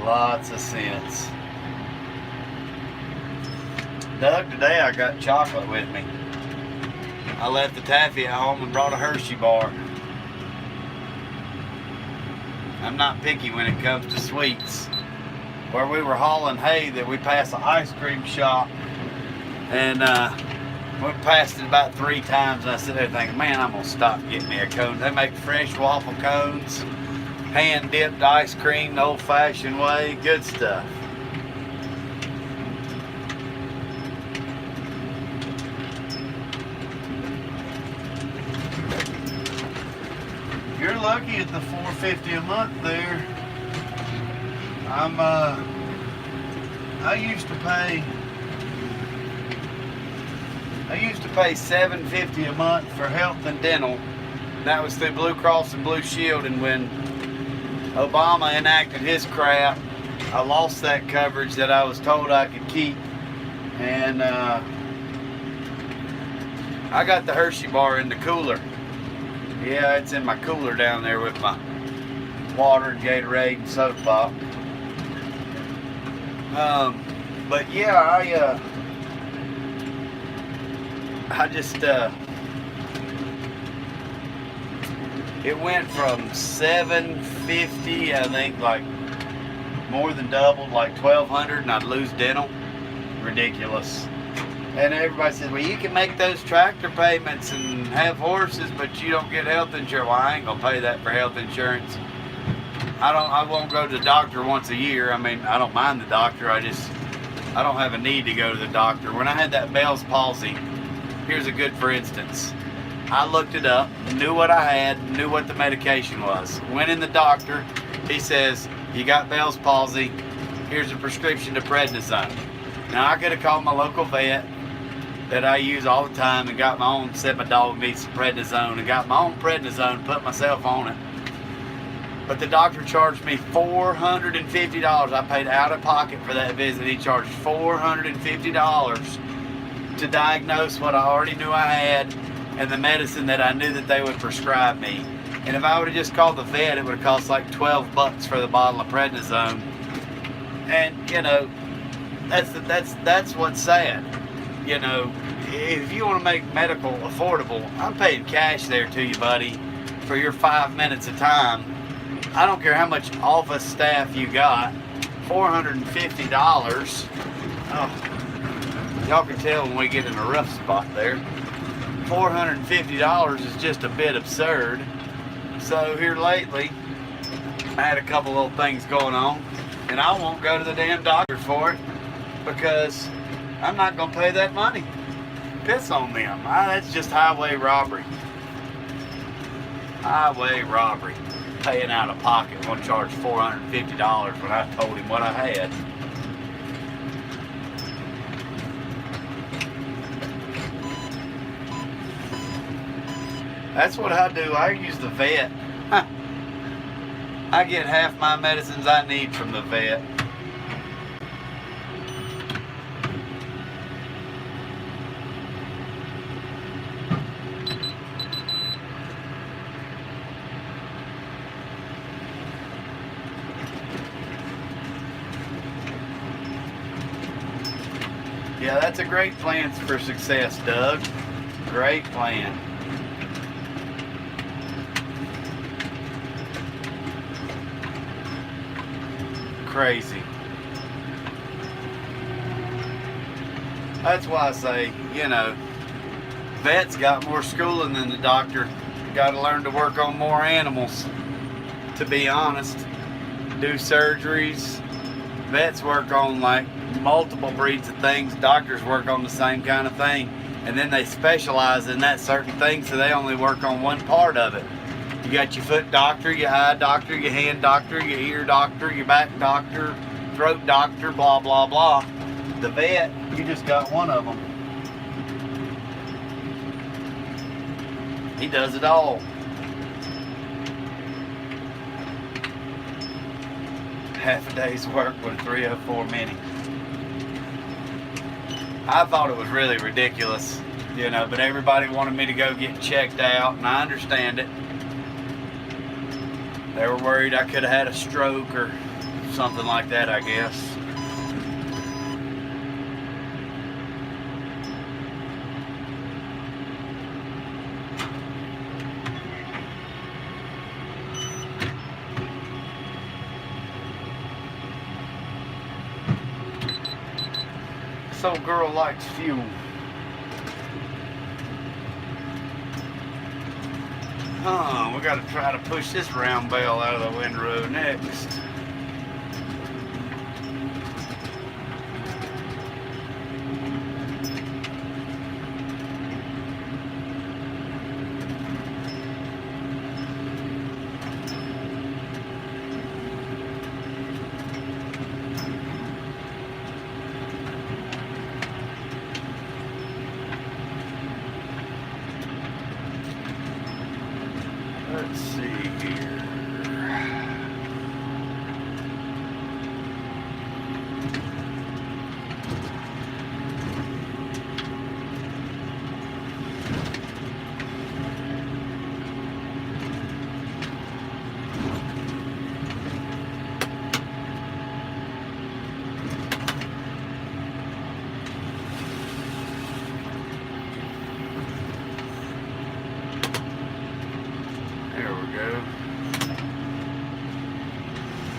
Lots of sense. Doug, today I got chocolate with me. I left the taffy at home and brought a Hershey bar. I'm not picky when it comes to sweets. Where we were hauling hay, that we passed an ice cream shop, and we passed it about 3 times, and I sat there thinking, man, I'm gonna stop and get me a cone. They make fresh waffle cones, hand dipped ice cream the old fashioned way, good stuff. You're lucky at the $4.50 a month there. I used to pay $7.50 a month for health and dental. That was through Blue Cross and Blue Shield, and when Obama enacted his crap, I lost that coverage that I was told I could keep, and I got the Hershey bar in the cooler. Yeah, it's in my cooler down there with my water and Gatorade and soda pop. But yeah, I just it went from $7.50, I think, like more than doubled, like $1,200, and I'd lose dental. Ridiculous. And everybody says, well, you can make those tractor payments and have horses, but you don't get health insurance. Well, I ain't gonna pay that for health insurance. I won't go to the doctor once a year. I mean, I don't mind the doctor. I don't have a need to go to the doctor. When I had that Bell's palsy, here's a good for instance. I looked it up, knew what I had, knew what the medication was. Went in the doctor, he says, you got Bell's palsy, here's a prescription to prednisone. Now I could have called my local vet that I use all the time and got my own, said my dog needs some prednisone, and got my own prednisone, put myself on it. But the doctor charged me $450. I paid out of pocket for that visit. He charged $450 to diagnose what I already knew I had and the medicine that I knew that they would prescribe me. And if I would have just called the vet, it would have cost like $12 for the bottle of prednisone. And you know, that's what's sad. You know, if you want to make medical affordable, I'm paying cash there to you, buddy, for your 5 minutes of time. I don't care how much office staff you got. $450. Oh, y'all can tell when we get in a rough spot there. $450 is just a bit absurd. So here lately, I had a couple little things going on, and I won't go to the damn doctor for it because I'm not going to pay that money. Piss on them. That's just highway robbery. Highway robbery. Paying out of pocket, going to charge $450 when I told him what I had. That's what I do. I use the vet. I get half my medicines I need from the vet. Yeah, that's a great plan for success, Doug. Great plan. Crazy. That's why I say, you know, vet's got more schooling than the doctor. Got to learn to work on more animals, to be honest. Do surgeries. Vets work on like multiple breeds of things. Doctors work on the same kind of thing. And then they specialize in that certain thing, so they only work on one part of it. You got your foot doctor, your eye doctor, your hand doctor, your ear doctor, your back doctor, throat doctor, blah, blah, blah. The vet, you just got one of them. He does it all. Half a day's work with a 304 Mini. I thought it was really ridiculous, you know, but everybody wanted me to go get checked out, and I understand it. They were worried I could have had a stroke or something like that, I guess. This old girl likes fuel. We got to try to push this round bale out of the windrow next. Let's see here.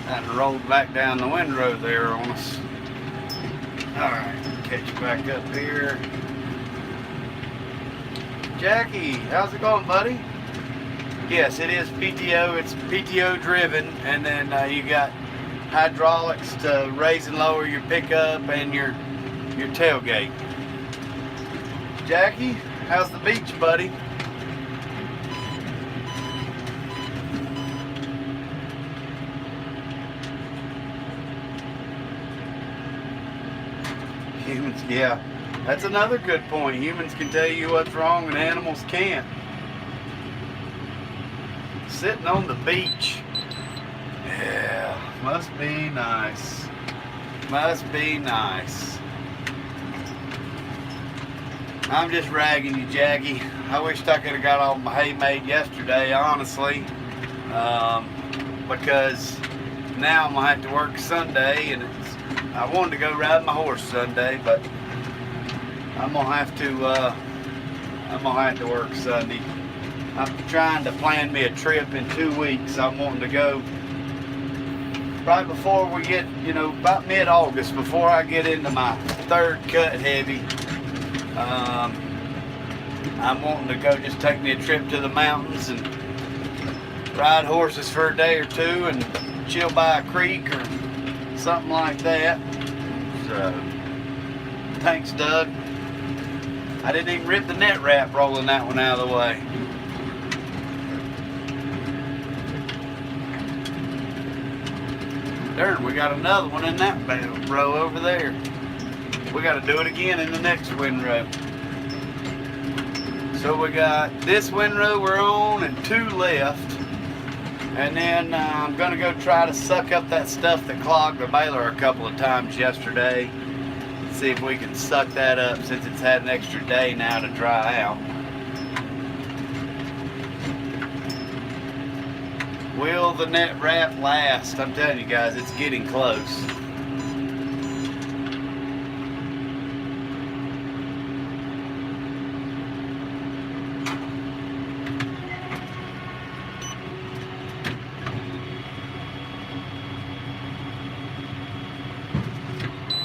That rolled back down the windrow there on us. Alright, catch you back up here. Jackie, how's it going, buddy? Yes, it is PTO. It's PTO driven, and then you got hydraulics to raise and lower your pickup and your tailgate. Jackie, how's the beach, buddy? Humans, yeah, that's another good point. Humans can tell you what's wrong and animals can't. Sitting on the beach. Yeah, must be nice. Must be nice. I'm just ragging you, Jackie. I wished I could have got all my hay made yesterday, honestly. Because now I'm going to have to work Sunday, and I wanted to go ride my horse Sunday, but I'm gonna have to work Sunday. I'm trying to plan me a trip in 2 weeks. I'm wanting to go right before we get, you know, about mid-August, before I get into my third cut heavy. I'm wanting to go just take me a trip to the mountains and ride horses for a day or two and chill by a creek or something like that. So, thanks, Doug. I didn't even rip the net wrap rolling that one out of the way. Darn, we got another one in that row over there. We got to do it again in the next windrow. So we got this windrow we're on and 2 left. And then I'm going to go try to suck up that stuff that clogged the baler a couple of times yesterday. See if we can suck that up since it's had an extra day now to dry out. Will the net wrap last? I'm telling you guys, it's getting close.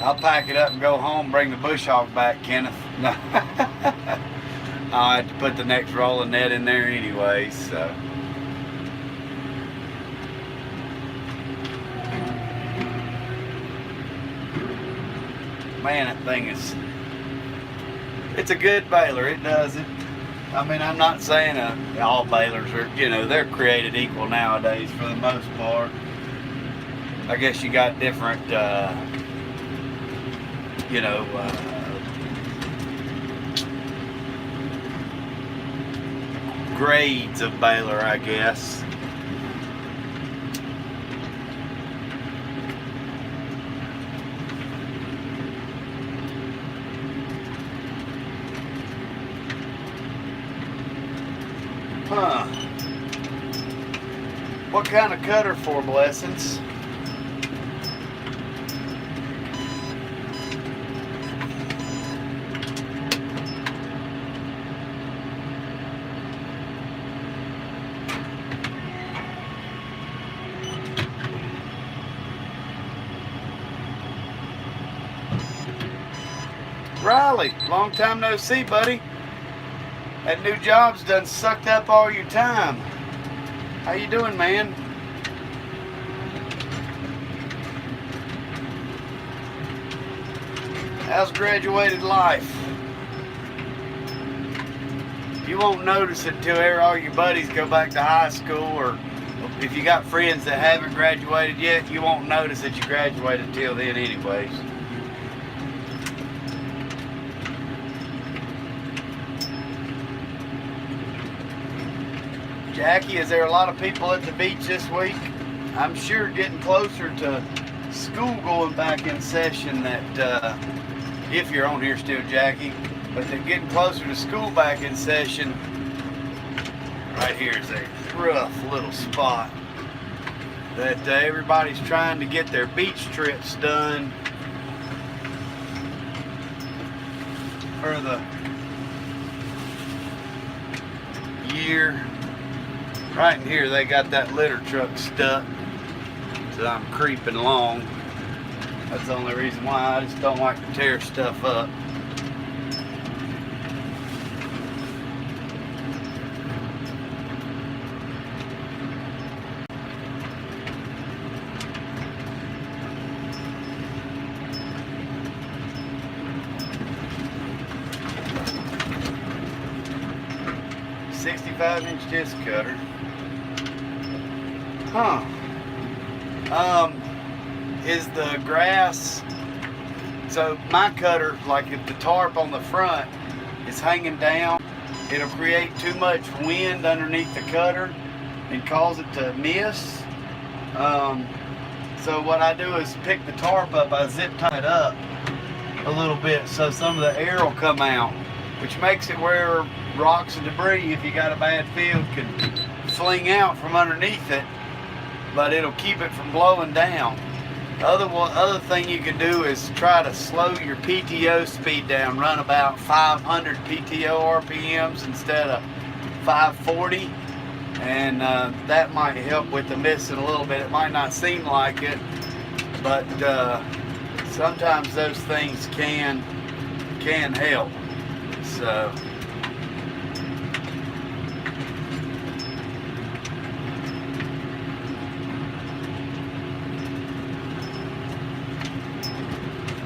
I'll pack it up and go home, bring the bush hog back, Kenneth. I had to put the next roll of net in there anyway, so. Man, that thing it's a good baler, it does it. I mean, I'm not saying all balers are, they're created equal nowadays for the most part. I guess you got different, grades of baler, I guess. Huh. What kind of cutter for, Blessings? Riley, long time no see, buddy. That new job's done sucked up all your time. How you doing, man? How's graduated life? You won't notice it till all your buddies go back to high school, or if you got friends that haven't graduated yet, you won't notice that you graduated till then anyways. Jackie, is there a lot of people at the beach this week? I'm sure getting closer to school going back in session that, if you're on here still, Jackie, but they're getting closer to school back in session. Right here is a rough little spot that everybody's trying to get their beach trips done for the year. Right in here they got that litter truck stuck, so I'm creeping along. That's the only reason why. I just don't like to tear stuff up. .65-inch disc cutter. Huh. Is the grass, so my cutter, like if the tarp on the front is hanging down, it'll create too much wind underneath the cutter and cause it to miss. So what I do is pick the tarp up, I zip tie it up a little bit so some of the air will come out, which makes it where rocks and debris, if you got a bad field, can fling out from underneath it, but it'll keep it from blowing down. The other thing you can do is try to slow your PTO speed down, run about 500 PTO RPMs instead of 540, and that might help with the missing a little bit. It might not seem like it, but sometimes those things can help. So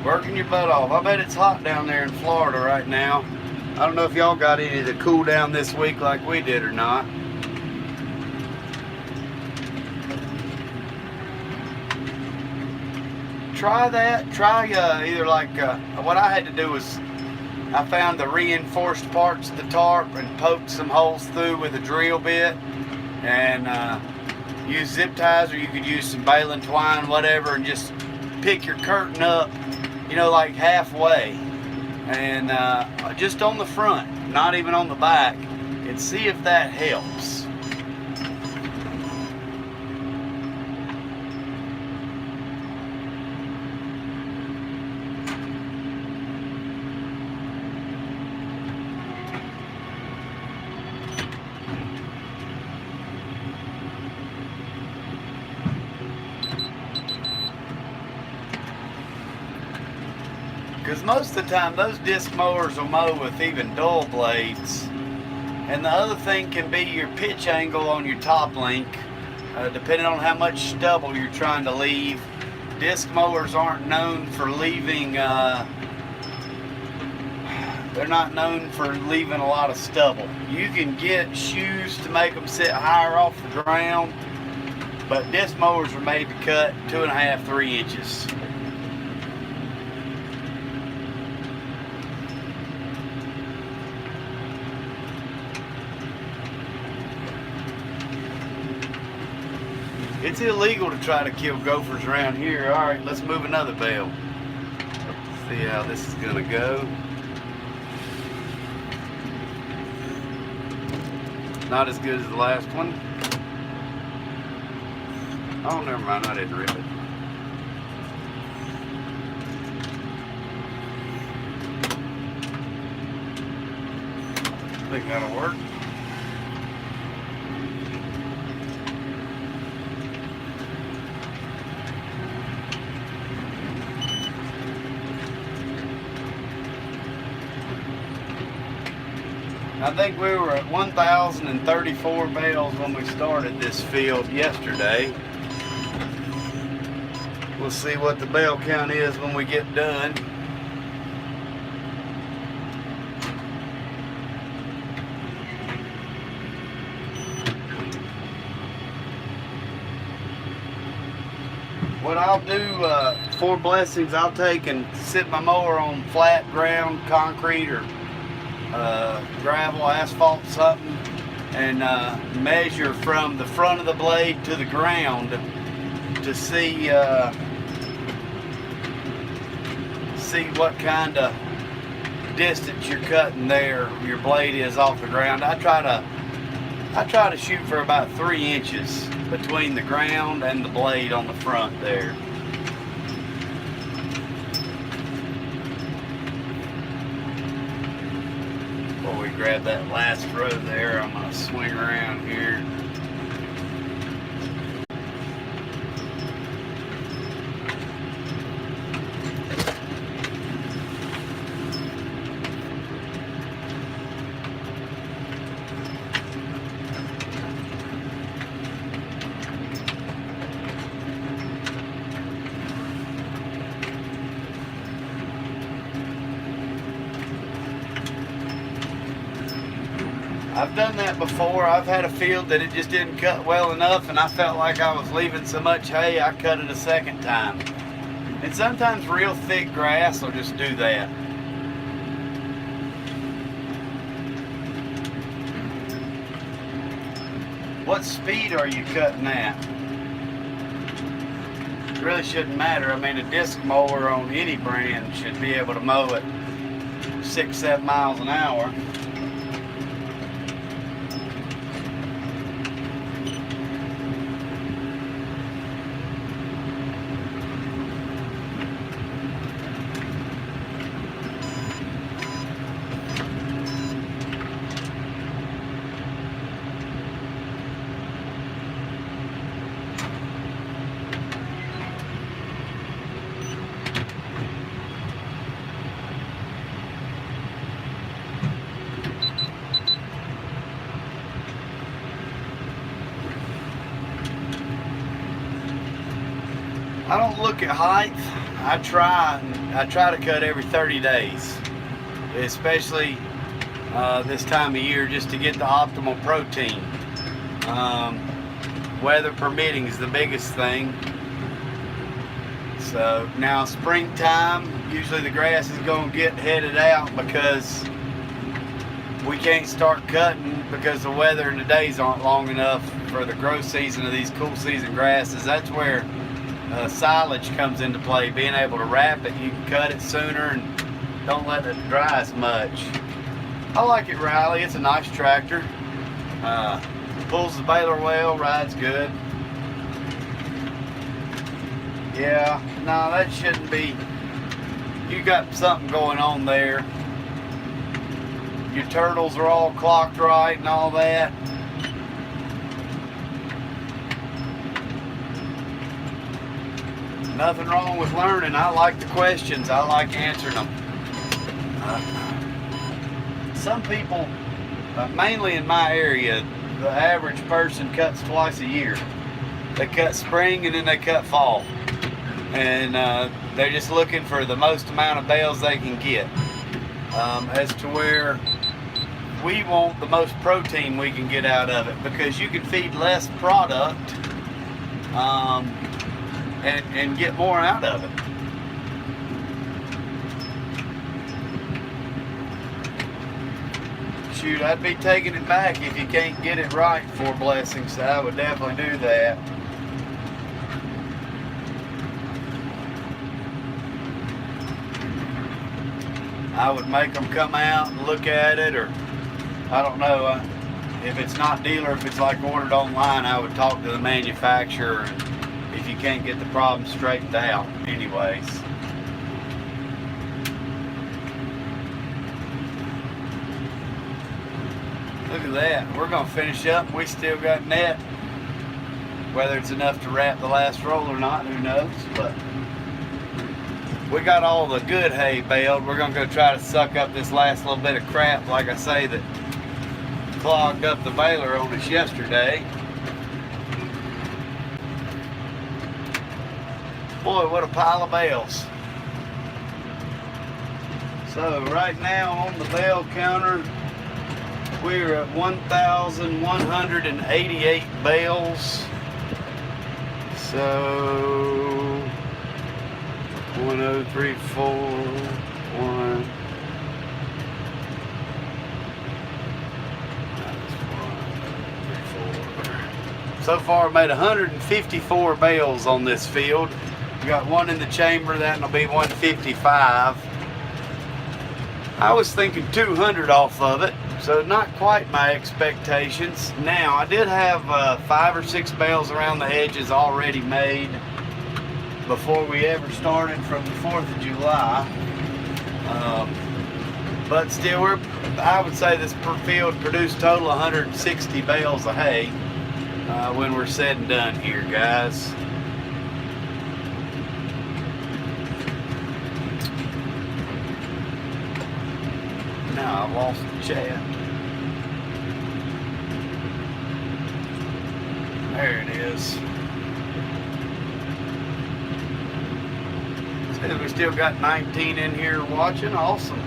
working your butt off. I bet it's hot down there in Florida right now. I don't know if y'all got any of the cool down this week like we did or not. Try that. Try either like, what I had to do was I found the reinforced parts of the tarp and poked some holes through with a drill bit and use zip ties, or you could use some baling twine, whatever, and just pick your curtain up, like halfway, and just on the front, not even on the back, and see if that helps. Because most of the time those disc mowers will mow with even dull blades, And the other thing can be your pitch angle on your top link, depending on how much stubble you're trying to leave. Disc mowers aren't known for leaving, they're not known for leaving a lot of stubble. You can get shoes to make them sit higher off the ground, but disc mowers are made to cut 2.5, 3 inches. It's illegal to try to kill gophers around here. All right, let's move another bale. See how this is gonna go. Not as good as the last one. Oh, never mind, I didn't rip it. I think that'll work. I think we were at 1,034 bales when we started this field yesterday. We'll see what the bale count is when we get done. What I'll do for blessings, I'll take and sit my mower on flat ground, concrete, or gravel, asphalt, something, and measure from the front of the blade to the ground to see what kind of distance you're cutting there, your blade is off the ground. I try to shoot for about 3 inches between the ground and the blade on the front there. Before we grab that last row there, I'm going to swing around here. I've done that before. I've had a field that it just didn't cut well enough, and I felt like I was leaving so much hay, I cut it a second time. And sometimes real thick grass will just do that. What speed are you cutting at? It really shouldn't matter. I mean, a disc mower on any brand should be able to mow at 6-7 miles an hour. I don't look at height. I try to cut every 30 days, especially this time of year, just to get the optimal protein. Weather permitting is the biggest thing. So now springtime, usually the grass is going to get headed out because we can't start cutting because the weather and the days aren't long enough for the growth season of these cool season grasses. That's where silage comes into play. Being able to wrap it, you can cut it sooner and don't let it dry as much. I like it, Riley. It's a nice tractor. Pulls the baler well, rides good. Yeah, no, that shouldn't be. You got something going on there. Your turtles are all clocked right and all that. Nothing wrong with learning. I like the questions. I like answering them. Some people mainly in my area, the average person cuts twice a year. They cut spring and then they cut fall. And they're just looking for the most amount of bales they can get. As to where we want the most protein we can get out of it, because you can feed less product and get more out of it. Shoot, I'd be taking it back if you can't get it right for blessings, so I would definitely do that. I would make them come out and look at it, or I don't know, if it's not dealer, if it's like ordered online, I would talk to the manufacturer if you can't get the problem straightened out anyways. Look at that. We're going to finish up. We still got net. Whether it's enough to wrap the last roll or not, who knows, but we got all the good hay baled. We're going to go try to suck up this last little bit of crap, like I say, that clogged up the baler on us yesterday. Boy, what a pile of bales. So right now on the bale counter, we're at 1,188 bales. So 1034 1. So far, made 154 bales on this field. We got one in the chamber, that'll be 155. I was thinking 200 off of it, so not quite my expectations. Now, I did have 5 or 6 bales around the edges already made before we ever started from the 4th of July. But still, I would say this per field produced total 160 bales of hay when we're said and done here, guys. Now I've lost the chat. There it is. Says we still got 19 in here watching. Awesome.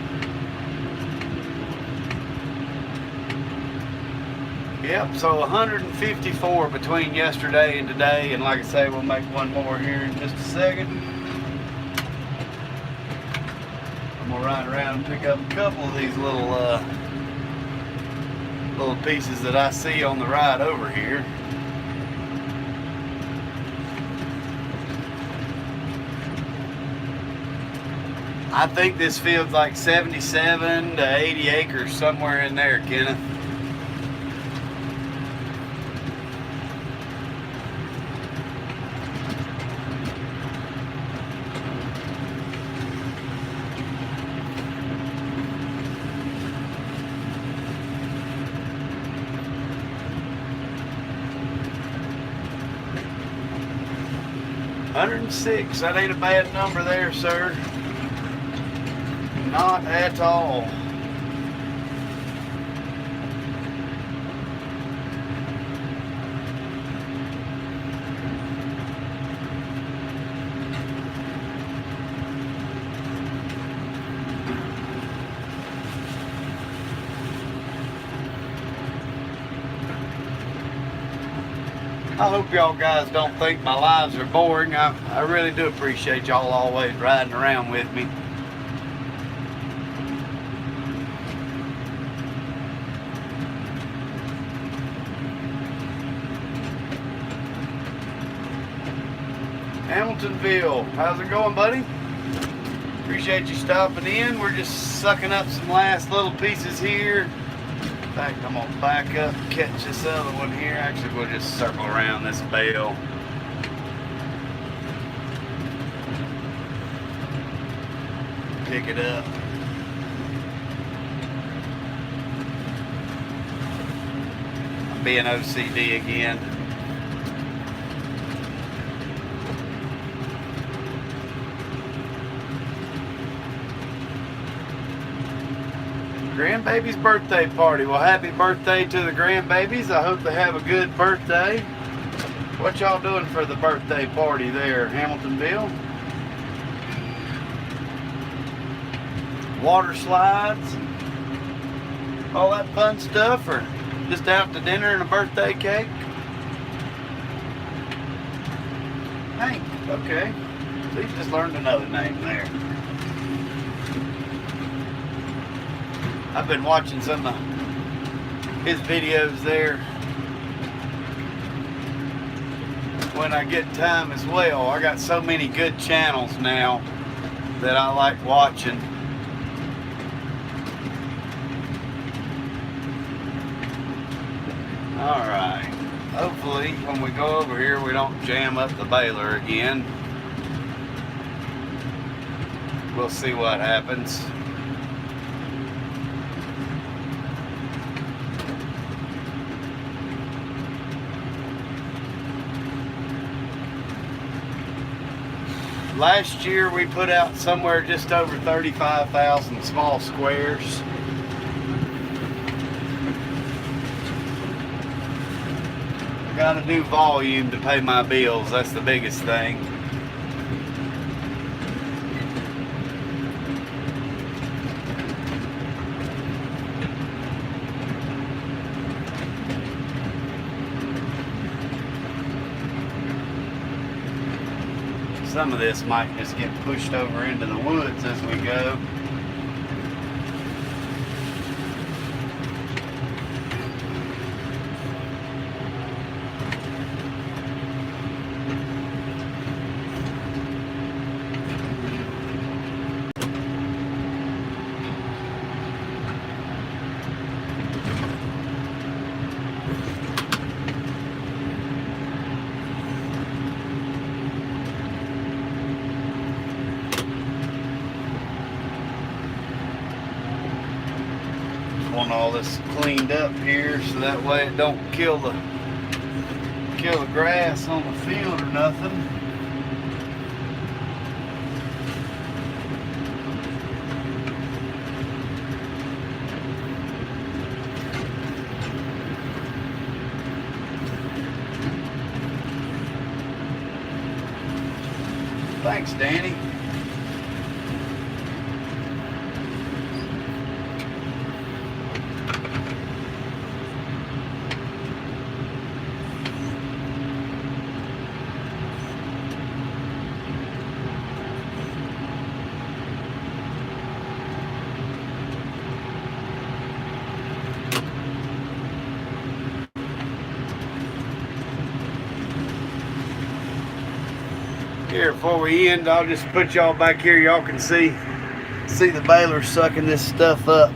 Yep, so 154 between yesterday and today, and like I say, we'll make one more here in just a second. I'm gonna ride around and pick up a couple of these little pieces that I see on the ride over here. I think this field's like 77 to 80 acres, somewhere in there, Kenneth. $106, that ain't a bad number there, sir. Not at all. I hope y'all guys don't think my lives are boring. I really do appreciate y'all always riding around with me. Hamiltonville, how's it going, buddy? Appreciate you stopping in. We're just sucking up some last little pieces here. In fact, I'm gonna back up and catch this other one here. Actually, we'll just circle around this bale. Pick it up. I'm being OCD again. Grandbaby's birthday party. Well, happy birthday to the grandbabies. I hope they have a good birthday. What y'all doing for the birthday party there, Hamiltonville? Water slides, all that fun stuff, or just out to dinner and a birthday cake? Hank, okay. So you just learned another name there. I've been watching some of his videos there when I get time as well. I got so many good channels now that I like watching. Alright, hopefully when we go over here we don't jam up the baler again. We'll see what happens. Last year we put out somewhere just over 35,000 small squares. Got a new volume to pay my bills, that's the biggest thing. Some of this might just get pushed over into the woods as we go. Want all this cleaned up here so that way it don't kill the grass on the field or nothing. Thanks, Danny. Here, before we end, I'll just put y'all back here. Y'all can see the baler sucking this stuff up.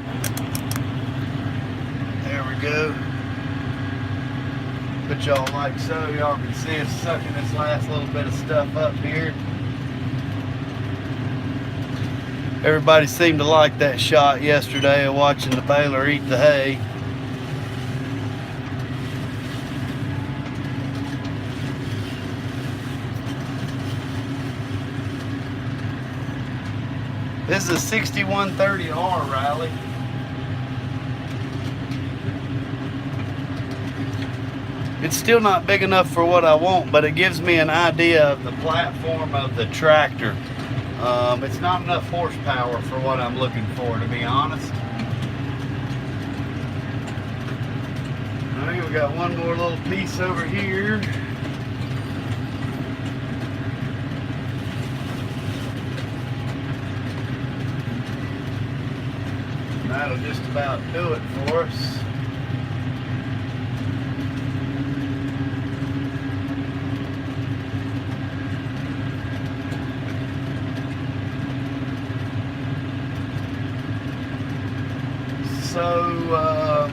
There we go. Put y'all like so. Y'all can see it's sucking this last little bit of stuff up here. Everybody seemed to like that shot yesterday of watching the baler eat the hay. This is a 6130R Rally. It's still not big enough for what I want, but it gives me an idea of the platform of the tractor. It's not enough horsepower for what I'm looking for, to be honest. Alright, we got one more little piece over here. That'll just about do it for us. So,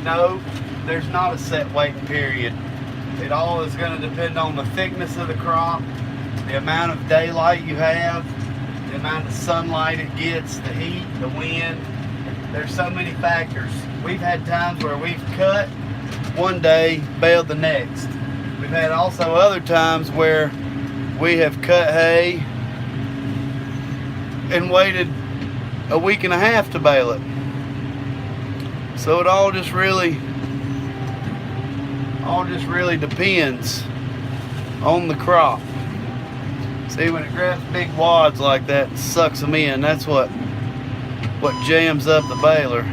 no, there's not a set waiting period. It all is going to depend on the thickness of the crop, the amount of daylight you have, the amount of sunlight it gets, the heat, the wind. There's so many factors. We've had times where we've cut one day, baled the next. We've had also other times where we have cut hay and waited a week and a half to bale it. So it all just really depends on the crop. See, when it grabs big wads like that and sucks them in, that's what jams up the baler.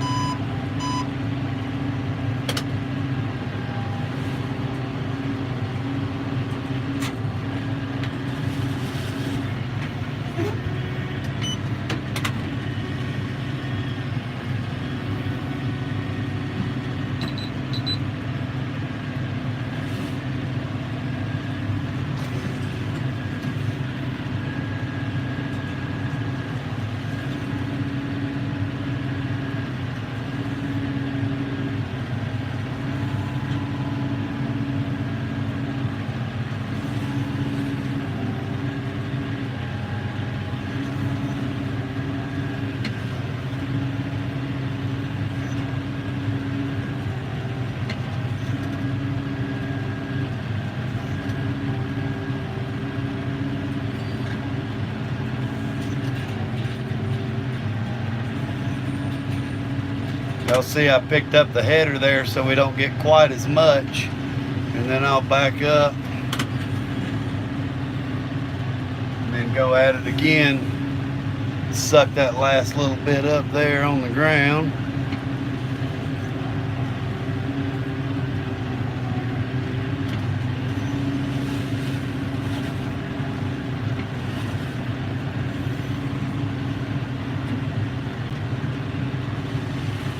Y'all see I picked up the header there so we don't get quite as much, and then I'll back up and then go at it again, suck that last little bit up there on the ground.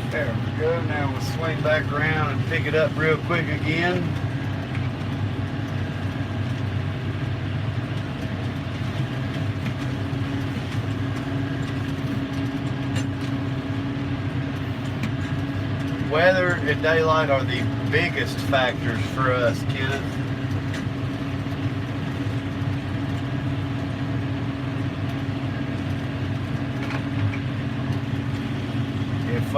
There we go. Now we'll swing back around and pick it up real quick again. Weather and daylight are the biggest factors for us, Kenneth. If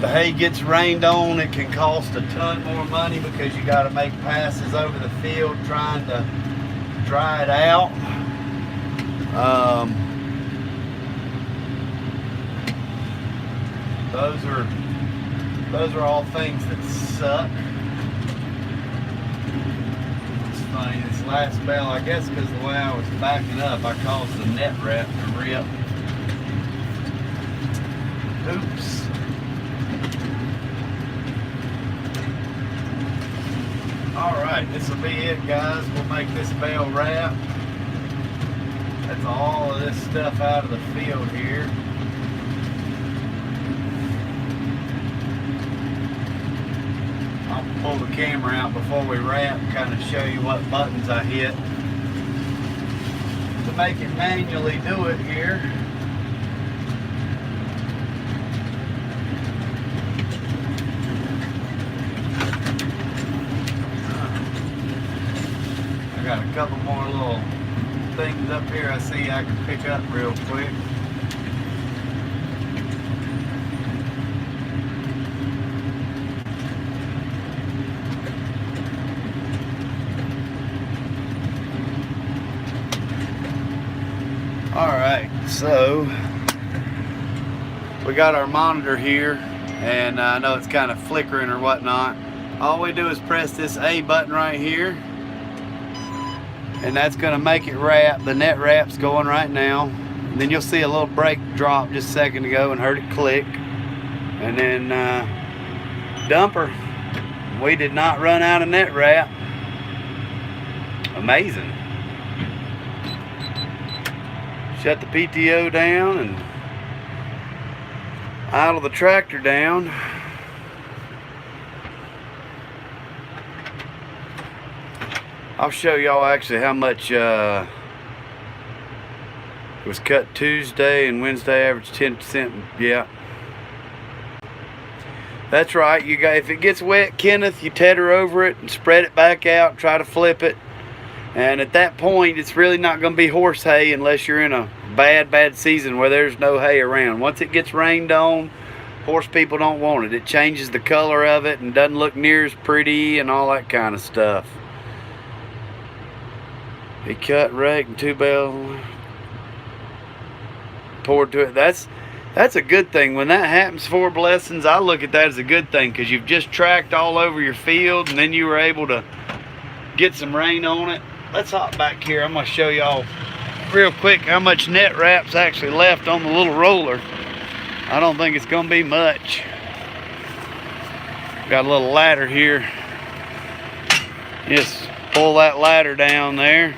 the hay gets rained on, it can cost a ton more money because you got to make passes over the field trying to dry it out. Those are all things that suck. It's funny, this last bale, I guess because the way I was backing up, I caused the net wrap to rip. Oops. Alright, this will be it, guys. We'll make this bale wrap. That's all of this stuff out of the field here. I'll pull the camera out before we wrap and kind of show you what buttons I hit to make it manually do it here. I got a couple more little things up here I see I can pick up real quick. Alright, so we got our monitor here, and I know it's kind of flickering or whatnot. All we do is press this A button right here, and that's going to make it wrap. The net wrap's going right now. And then you'll see a little brake drop just a second ago and heard it click. And then dumper. We did not run out of net wrap. Amazing. Shut the PTO down and idle the tractor down. I'll show y'all actually how much it was cut Tuesday and Wednesday, average 10%. Yeah, that's right. You got, if it gets wet, Kenneth, you tether over it and spread it back out, try to flip it. And at that point, it's really not going to be horse hay unless you're in a bad season where there's no hay around. Once it gets rained on, horse people don't want it. It changes the color of it and doesn't look near as pretty and all that kind of stuff. He cut, raked, and 2 bale poured to it. That's a good thing. When that happens, 4 blessings, I look at that as a good thing, because you've just tracked all over your field and then you were able to get some rain on it. Let's hop back here. I'm going to show y'all real quick how much net wrap's actually left on the little roller. I don't think it's going to be much. Got a little ladder here. Just pull that ladder down there.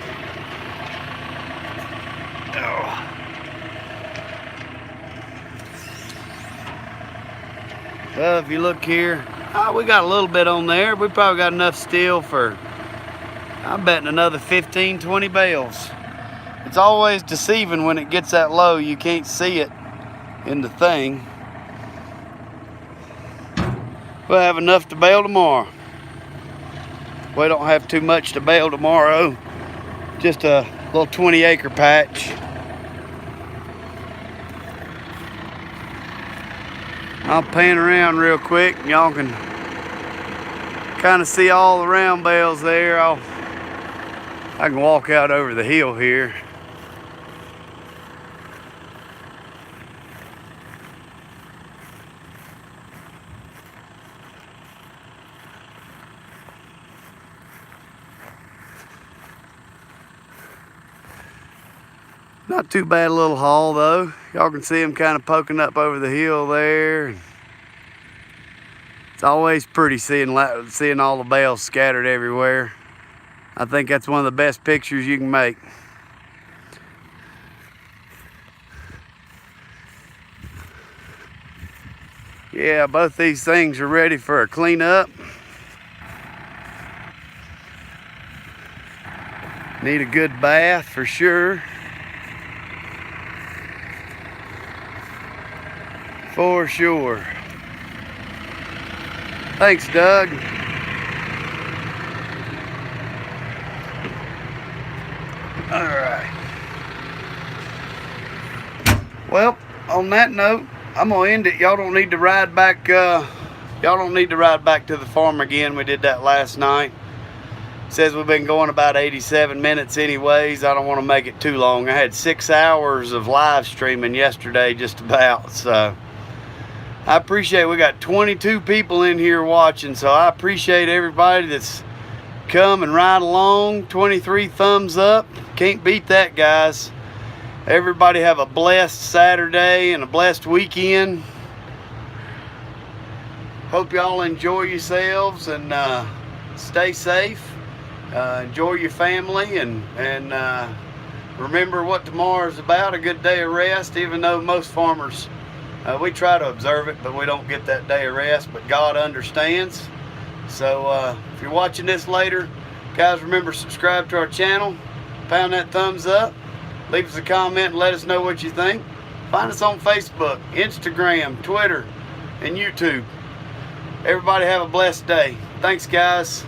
Oh. Well, if you look here, we got a little bit on there. We probably got enough steel for, I'm betting, another 15, 20 bales. It's always deceiving when it gets that low. You can't see it in the thing. We'll have enough to bale tomorrow. We don't have too much to bale tomorrow. Just a little 20-acre patch. I'll pan around real quick and y'all can kind of see all the round bales there. I can walk out over the hill here. Not too bad a little haul though. Y'all can see them kind of poking up over the hill there. It's always pretty seeing all the bales scattered everywhere. I think that's one of the best pictures you can make. Yeah, both these things are ready for a cleanup. Need a good bath for sure. For sure. Thanks, Doug. All right. Well, on that note, I'm gonna end it. Y'all don't need to ride back. Y'all don't need to ride back to the farm again. We did that last night. Says we've been going about 87 minutes anyways. I don't want to make it too long. I had 6 hours of live streaming yesterday, just about. So I appreciate, we got 22 people in here watching, so I appreciate everybody that's come and ride along. 23 thumbs up. Can't beat that, guys. Everybody have a blessed Saturday and a blessed weekend. Hope y'all enjoy yourselves and stay safe. Enjoy your family and remember what tomorrow's about, a good day of rest, even though most farmers, we try to observe it, but we don't get that day of rest, but God understands. So if you're watching this later, guys, remember, subscribe to our channel, pound that thumbs up, leave us a comment and let us know what you think. Find us on Facebook, Instagram, Twitter, and YouTube. Everybody have a blessed day. Thanks, guys.